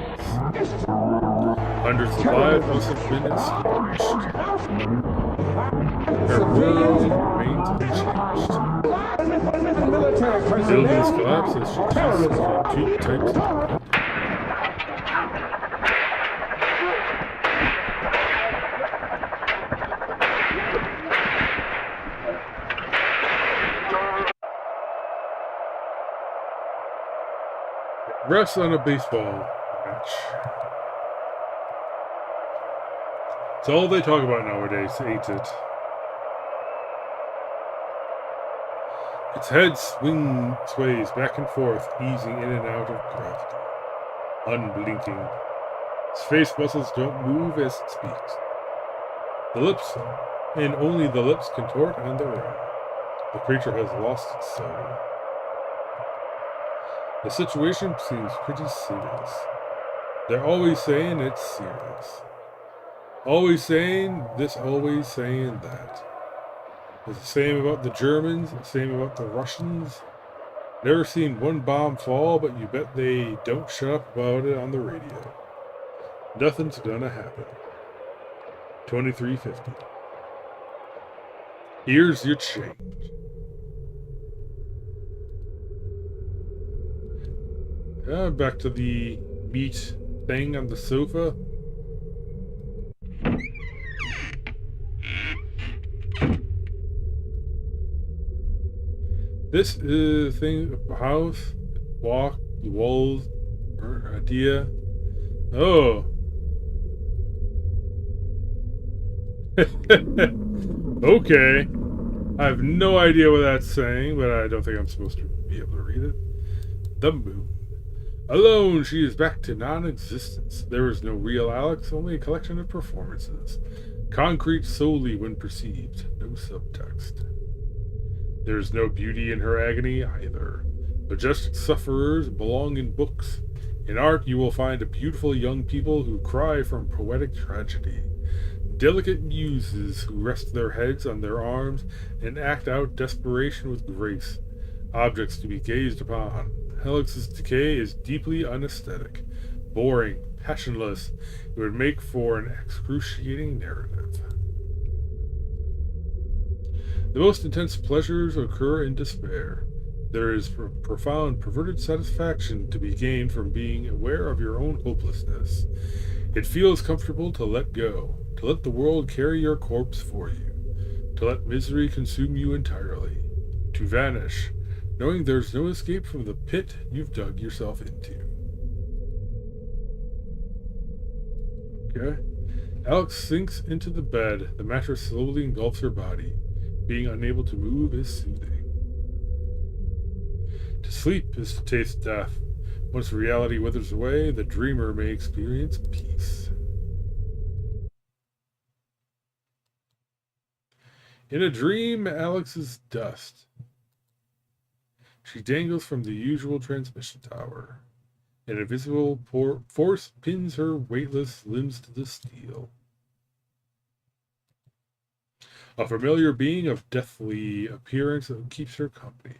Hundreds of lives must have been extinguished. Her world remains unchanged. Buildings collapse as she chooses two types of bed. Refs on a baseball match. It's all they talk about nowadays, ain't it? Its head sways back and forth, easing in and out of gravity. Unblinking. Its face muscles don't move as it speaks. The lips, and only the lips, contort on their own. The creature has lost its soul. The situation seems pretty serious. They're always saying it's serious. Always saying this, always saying that. It's the same about the Germans, the same about the Russians. Never seen one bomb fall, but you bet they don't shut up about it on the radio. Nothing's gonna happen. 2350. Here's your change. Back to the meat thing on the sofa. This is thing house, walk, walls, or idea. Oh. Okay. I have no idea what that's saying, but I don't think I'm supposed to be able to read it. The moon. Alone, she is back to non existence. There is no real Alex, only a collection of performances. Concrete solely when perceived, no subtext. There is no beauty in her agony either. Majestic sufferers belong in books. In art, you will find a beautiful young people who cry from poetic tragedy. Delicate muses who rest their heads on their arms and act out desperation with grace. Objects to be gazed upon. Helix's decay is deeply unesthetic, boring, passionless. It would make for an excruciating narrative. The most intense pleasures occur in despair. There is profound, perverted satisfaction to be gained from being aware of your own hopelessness. It feels comfortable to let go, to let the world carry your corpse for you, to let misery consume you entirely, to vanish, knowing there's no escape from the pit you've dug yourself into. Okay. Alex sinks into the bed. The mattress slowly engulfs her body. Being unable to move is soothing. To sleep is to taste death. Once reality withers away, the dreamer may experience peace. In a dream, Alex is dust. She dangles from the usual transmission tower. An invisible force pins her weightless limbs to the steel. A familiar being of deathly appearance keeps her company.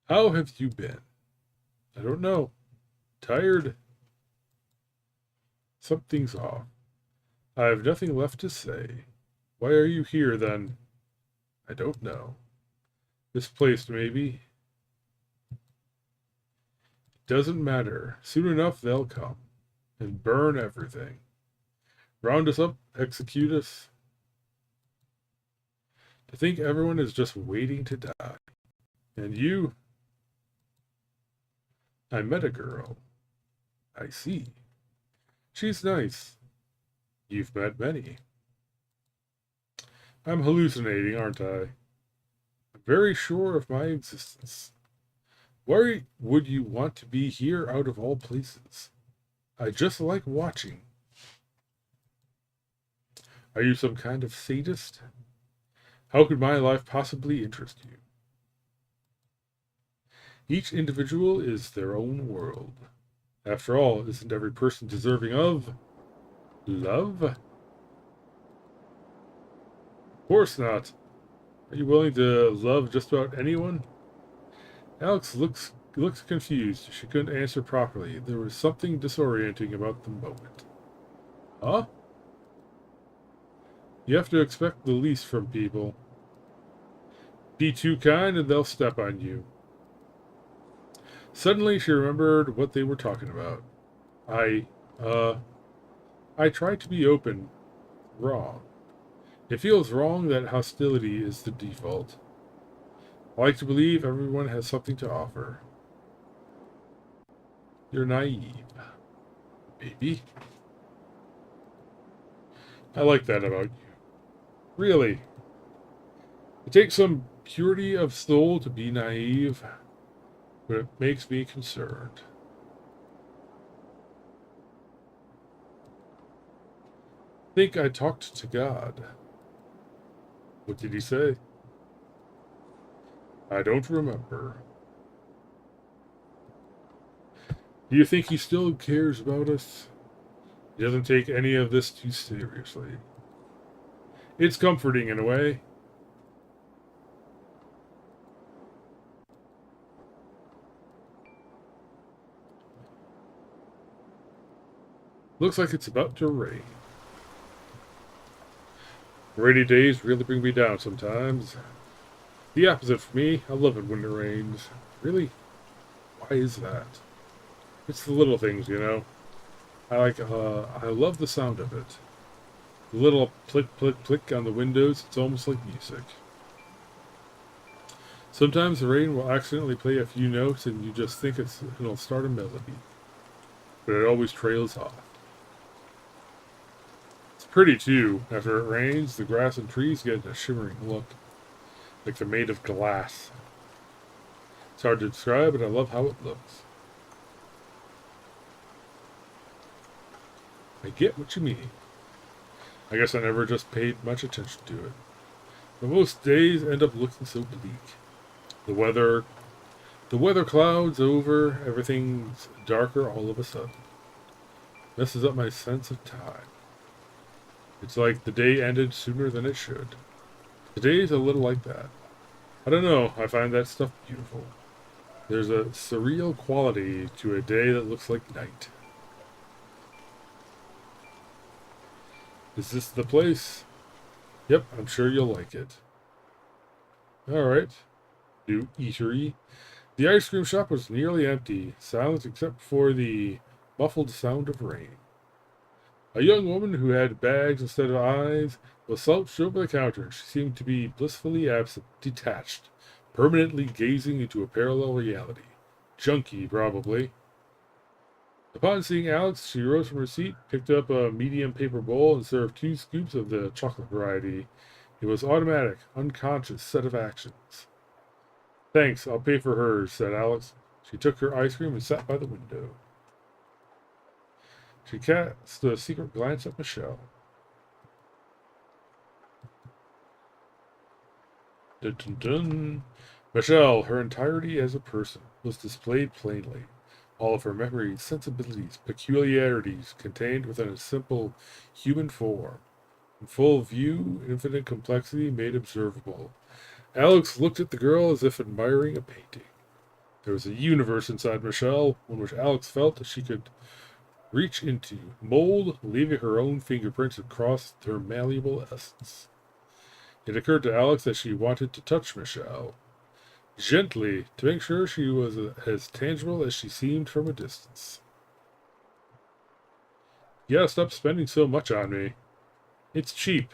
How have you been? I don't know. Tired? Something's off. I have nothing left to say. Why are you here, then? I don't know. Misplaced, maybe. Doesn't matter. Soon enough, they'll come and burn everything. Round us up, execute us. To think everyone is just waiting to die. And you? I met a girl. I see. She's nice. You've met many. I'm hallucinating, aren't I? I'm very sure of my existence. Why would you want to be here out of all places? I just like watching. Are you some kind of sadist? How could my life possibly interest you? Each individual is their own world. After all, isn't every person deserving of love? Of course not. Are you willing to love just about anyone? Alex looks confused. She couldn't answer properly. There was something disorienting about the moment. Huh? You have to expect the least from people. Be too kind and they'll step on you. Suddenly she remembered what they were talking about. I, I tried to be open. Wrong. It feels wrong that hostility is the default. I like to believe everyone has something to offer. You're naive. Maybe. I like that about you. Really. It takes some purity of soul to be naive, but it makes me concerned. I think I talked to God. What did he say? I don't remember. Do you think he still cares about us? He doesn't take any of this too seriously. It's comforting in a way. Looks like it's about to rain. Rainy days really bring me down sometimes. The opposite for me. I love it when it rains. Really? Why is that? It's the little things, you know. I love the sound of it. The little click, click, click on the windows, it's almost like music. Sometimes the rain will accidentally play a few notes and you just think it'll start a melody. But it always trails off. It's pretty too. After it rains, the grass and trees get a shimmering look, like they're made of glass. It's hard to describe, but I love how it looks. I get what you mean. I guess I never just paid much attention to it. But most days end up looking so bleak. The weather clouds over, everything's darker all of a sudden. Messes up my sense of time. It's like the day ended sooner than it should. Today's a little like that. I don't know, I find that stuff beautiful. There's a surreal quality to a day that looks like night. Is this the place? Yep, I'm sure you'll like it. Alright. New eatery. The ice cream shop was nearly empty, silent except for the muffled sound of rain. A young woman who had bags instead of eyes was slouched over the counter. She seemed to be blissfully absent, detached, permanently gazing into a parallel reality. Junkie, probably. Upon seeing Alex, she rose from her seat, picked up a medium paper bowl, and served 2 scoops of the chocolate variety. It was automatic, unconscious set of actions. Thanks, I'll pay for hers, said Alex. She took her ice cream and sat by the window. She cast a secret glance at Michelle. Dun, dun, dun. Michelle, her entirety as a person, was displayed plainly. All of her memories, sensibilities, peculiarities contained within a simple human form. In full view, infinite complexity made observable. Alex looked at the girl as if admiring a painting. There was a universe inside Michelle, one which Alex felt that she could reach into, mold, leaving her own fingerprints across her malleable essence. It occurred to Alex that she wanted to touch Michelle, gently, to make sure she was as tangible as she seemed from a distance. You gotta stop spending so much on me. It's cheap.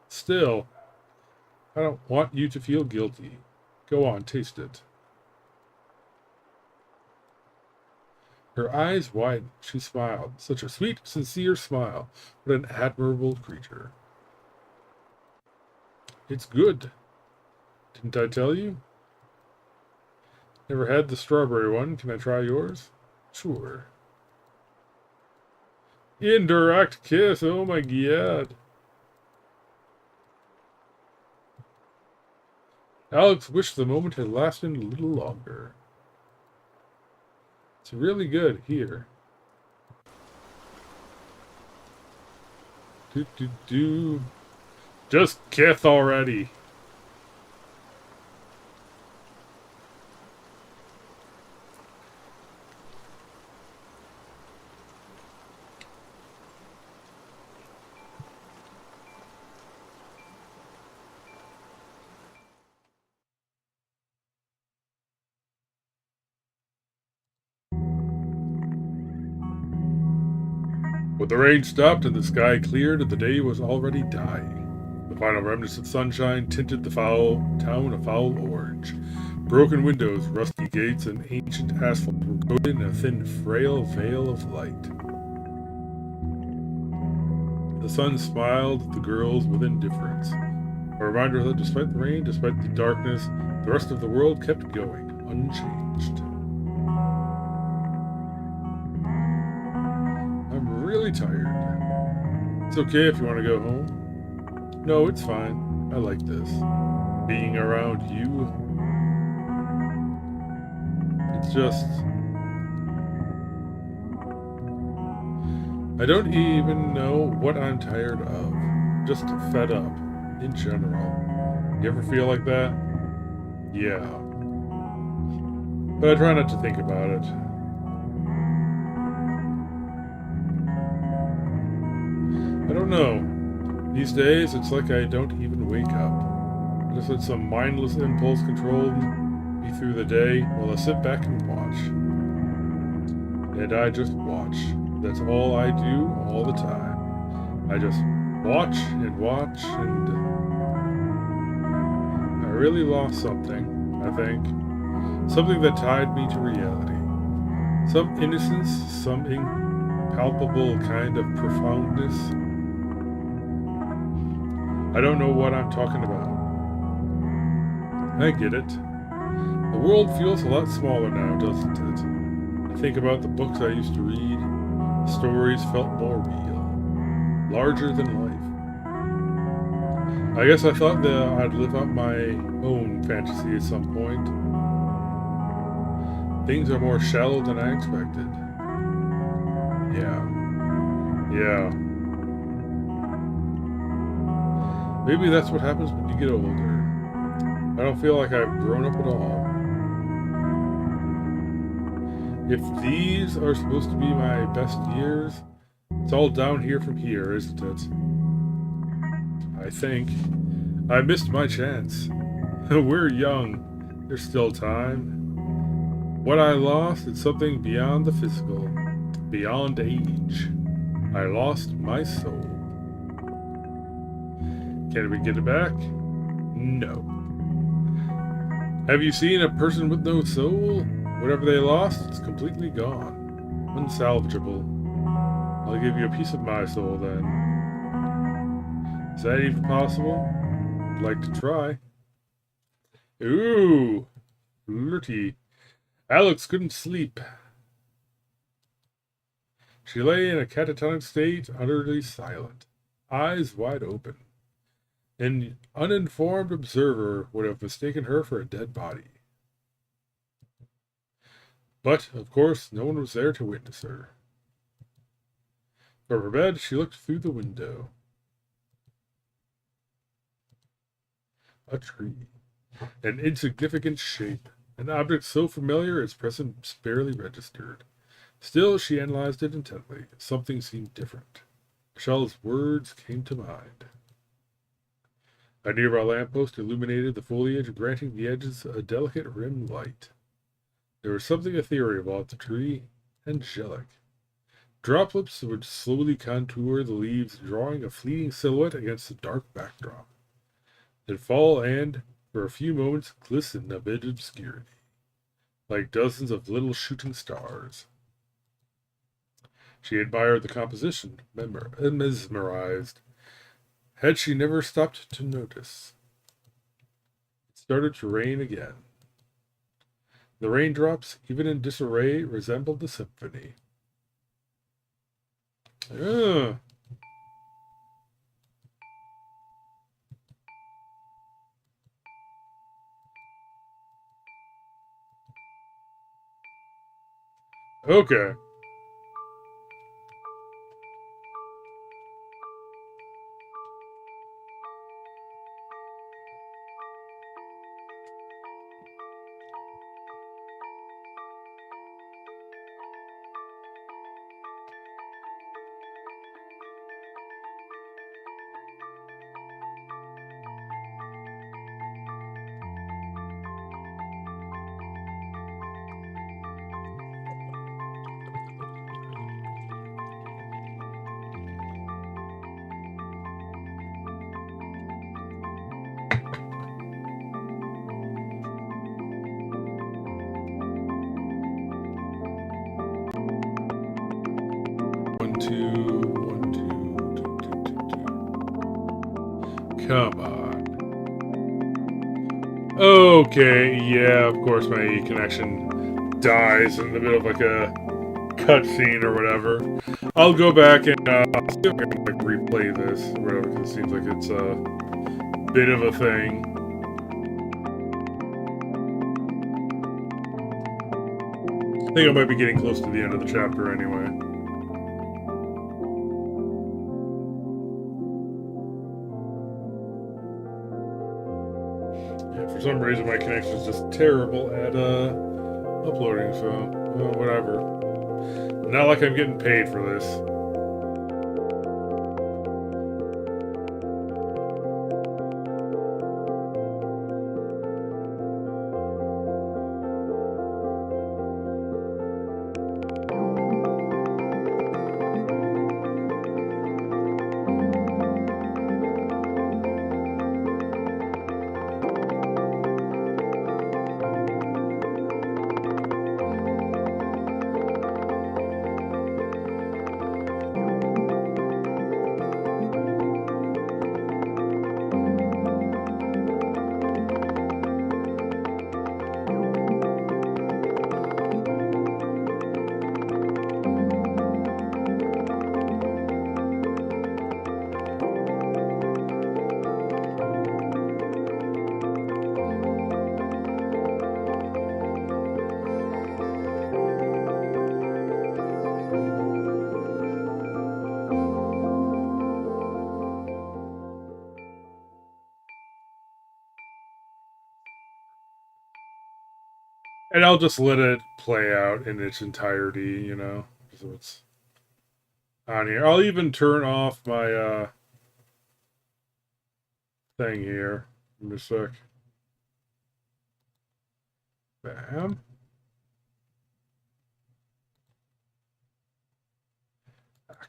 Still, I don't want you to feel guilty. Go on, taste it. Her eyes widened. She smiled. Such a sweet, sincere smile. What an admirable creature. It's good. Didn't I tell you? Never had the strawberry one. Can I try yours? Sure. Indirect kiss. Oh my god. Alex wished the moment had lasted a little longer. It's really good here. Do. Just kiss already. When the rain stopped and the sky cleared, the day was already dying. The final remnants of sunshine tinted the foul town a foul orange. Broken windows, rusty gates, and ancient asphalt were coated in a thin, frail veil of light. The sun smiled at the girls with indifference, a reminder that despite the rain, despite the darkness, the rest of the world kept going, unchanged. I'm really tired. It's okay if you want to go home. No, it's fine. I like this. Being around you. It's just... I don't even know what I'm tired of. Just fed up. In general. You ever feel like that? Yeah. But I try not to think about it. I don't know. These days, it's like I don't even wake up. I just let some mindless impulse control me through the day while I sit back and watch. And I just watch. That's all I do all the time. I just Watch and watch, and I really lost something, I think. Something that tied me to reality. Some innocence, some impalpable kind of profoundness. I don't know what I'm talking about. I get it. The world feels a lot smaller now, doesn't it? I think about the books I used to read. Stories felt more real, larger than life. I guess I thought that I'd live out my own fantasy at some point. Things are more shallow than I expected. Yeah. Yeah. Maybe that's what happens when you get older. I don't feel like I've grown up at all. If these are supposed to be my best years, it's all down here from here, isn't it? I think. I missed my chance. We're young. There's still time. What I lost is something beyond the physical, beyond age. I lost my soul. Can we get it back? No. Have you seen a person with no soul? Whatever they lost, it's completely gone. Unsalvageable. I'll give you a piece of my soul then. Is that even possible? I'd like to try. Ooh, flirty. Alex couldn't sleep. She lay in a catatonic state, utterly silent, eyes wide open. An uninformed observer would have mistaken her for a dead body. But, of course, no one was there to witness her. From her bed, she looked through the window. A tree. An insignificant shape. An object so familiar its presence barely registered. Still, she analyzed it intently. Something seemed different. Michelle's words came to mind. A nearby lamppost illuminated the foliage, granting the edges a delicate rim light. There was something ethereal about the tree, angelic. Droplets would slowly contour the leaves, drawing a fleeting silhouette against the dark backdrop. Then fall and, for a few moments, glisten amid obscurity, like dozens of little shooting stars. She admired the composition, mesmerized. Had she never stopped to notice? It started to rain again. The raindrops, even in disarray, resembled a symphony. Ugh. Okay. One, two, one, two, two, two, two. Come on. Okay, yeah, of course my connection dies in the middle of like a cutscene or whatever. I'll go back and I'll see if I can like replay this or whatever, because it seems like it's a bit of a thing. I think I might be getting close to the end of the chapter anyway. Yeah, for some reason my connection is just terrible at uploading, so whatever. Not like I'm getting paid for this. And I'll just let it play out in its entirety, you know. So it's on here. I'll even turn off my thing here. Give me a sec. Bam.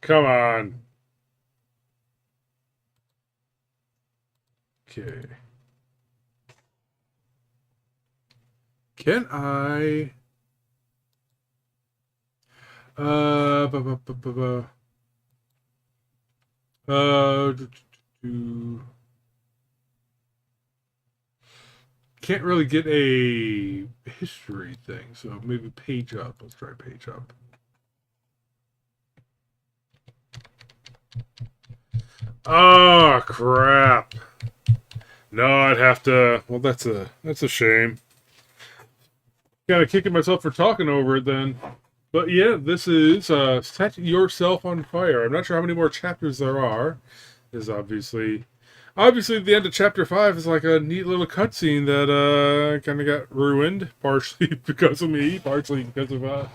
Come on. Okay. Can I bu- bu- bu- bu- bu- do- do- can't really get a history thing, so maybe page up. Let's try page up. Oh crap. No, I'd have to. Well, that's a shame. Kind of kicking myself for talking over it then. But yeah, this is Set Yourself on Fire. I'm not sure how many more chapters there are. Is obviously the end of chapter 5 is like a neat little cutscene that kind of got ruined, partially because of me, partially because of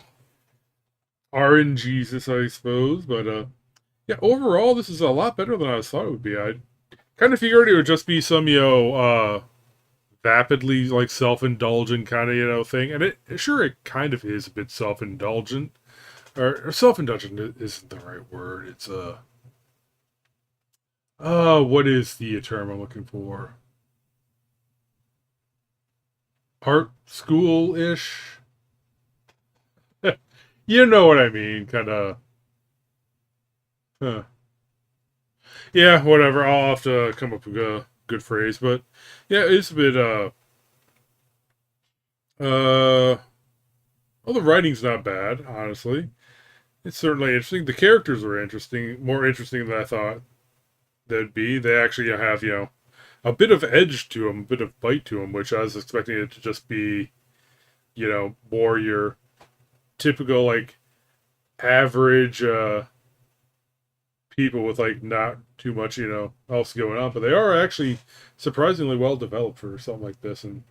RNGesus, I suppose. But yeah, overall, this is a lot better than I thought it would be. I kind of figured it would just be some, vapidly like self-indulgent kind of thing, and it kind of is a bit self-indulgent, or self-indulgent isn't the right word. It's what is the term I'm looking for? Art school ish. You know what I mean? Kind of. Huh. Yeah, whatever. I'll have to come up with a good phrase, but yeah, it's a bit. Uh. Well, the writing's not bad, honestly. It's certainly interesting. The characters were interesting, more interesting than I thought they'd be. They actually have, a bit of edge to them, a bit of bite to them, which I was expecting it to just be, more your typical, like, average people with, like, not too much, else going on. But they are actually surprisingly well developed for something like this. And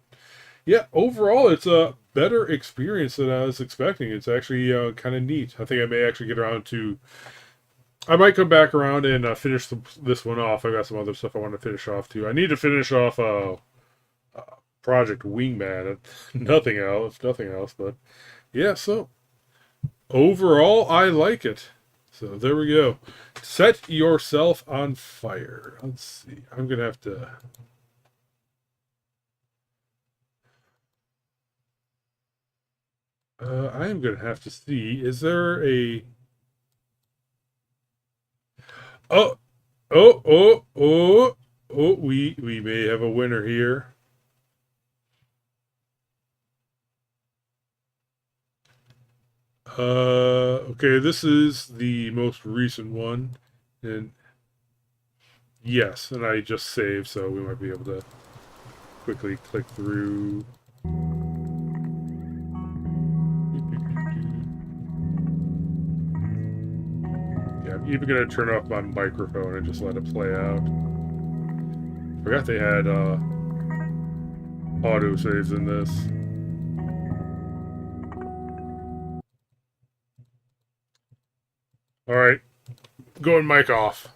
yeah, overall, it's a better experience than I was expecting. It's actually kind of neat. I think I may actually get around to. I might come back around and finish this one off. I got some other stuff I want to finish off too. I need to finish off Project Wingman. Nothing else, nothing else. But yeah, so overall, I like it. So there we go. Set yourself on fire. Let's see. I'm gonna have to. I am gonna have to see. Is there a? Oh, oh. We may have a winner here. Okay, this is the most recent one, and yes, and I just saved, so we might be able to quickly click through. Yeah, I'm even gonna turn off my microphone and just let it play out. Forgot they had auto saves in this. All right, going mic off.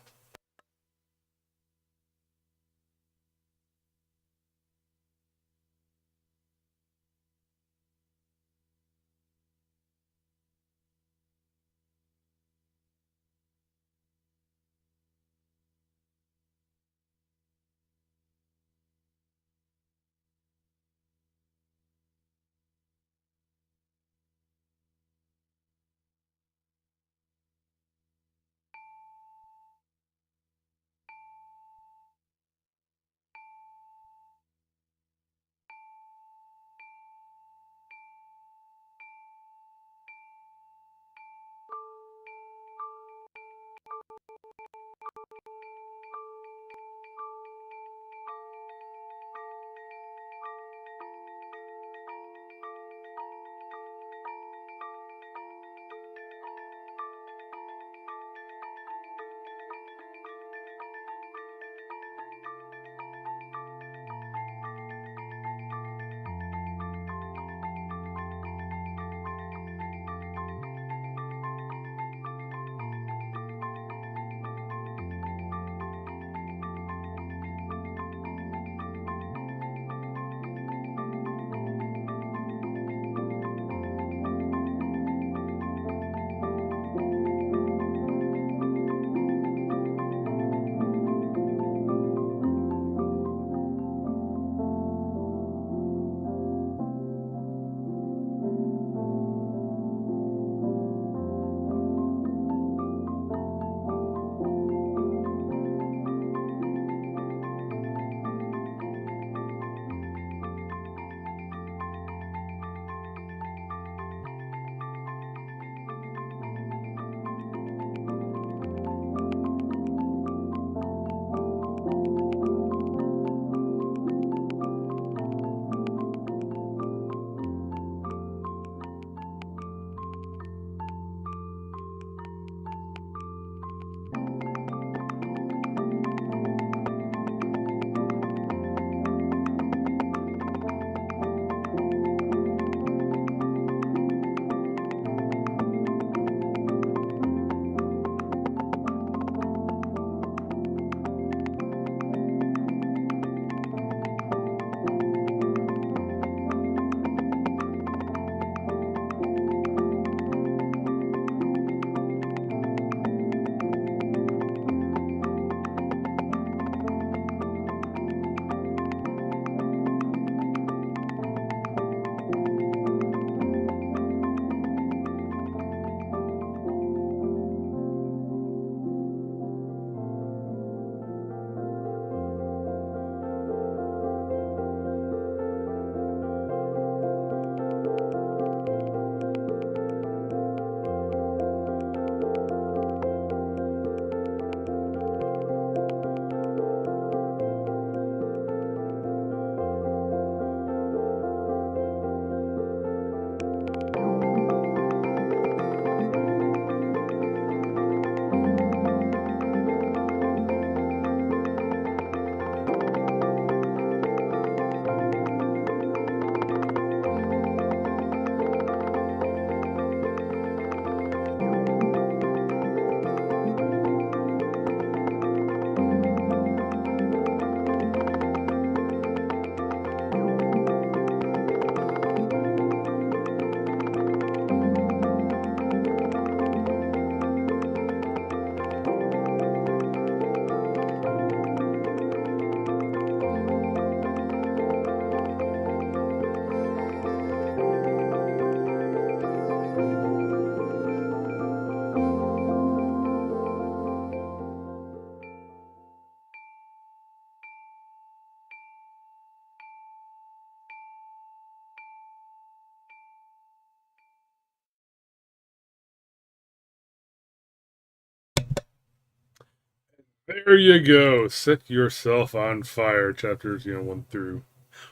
There you go. Set yourself on fire. Chapters,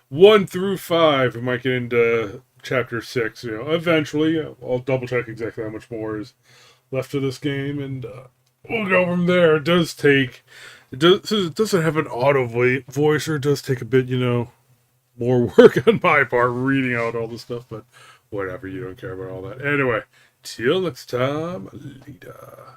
1 through 5. We might get into chapter 6. Eventually. I'll double check exactly how much more is left of this game, and we'll go from there. It doesn't have an auto voicer. It does take a bit, more work on my part reading out all this stuff, but whatever. You don't care about all that. Anyway, till next time, Alita.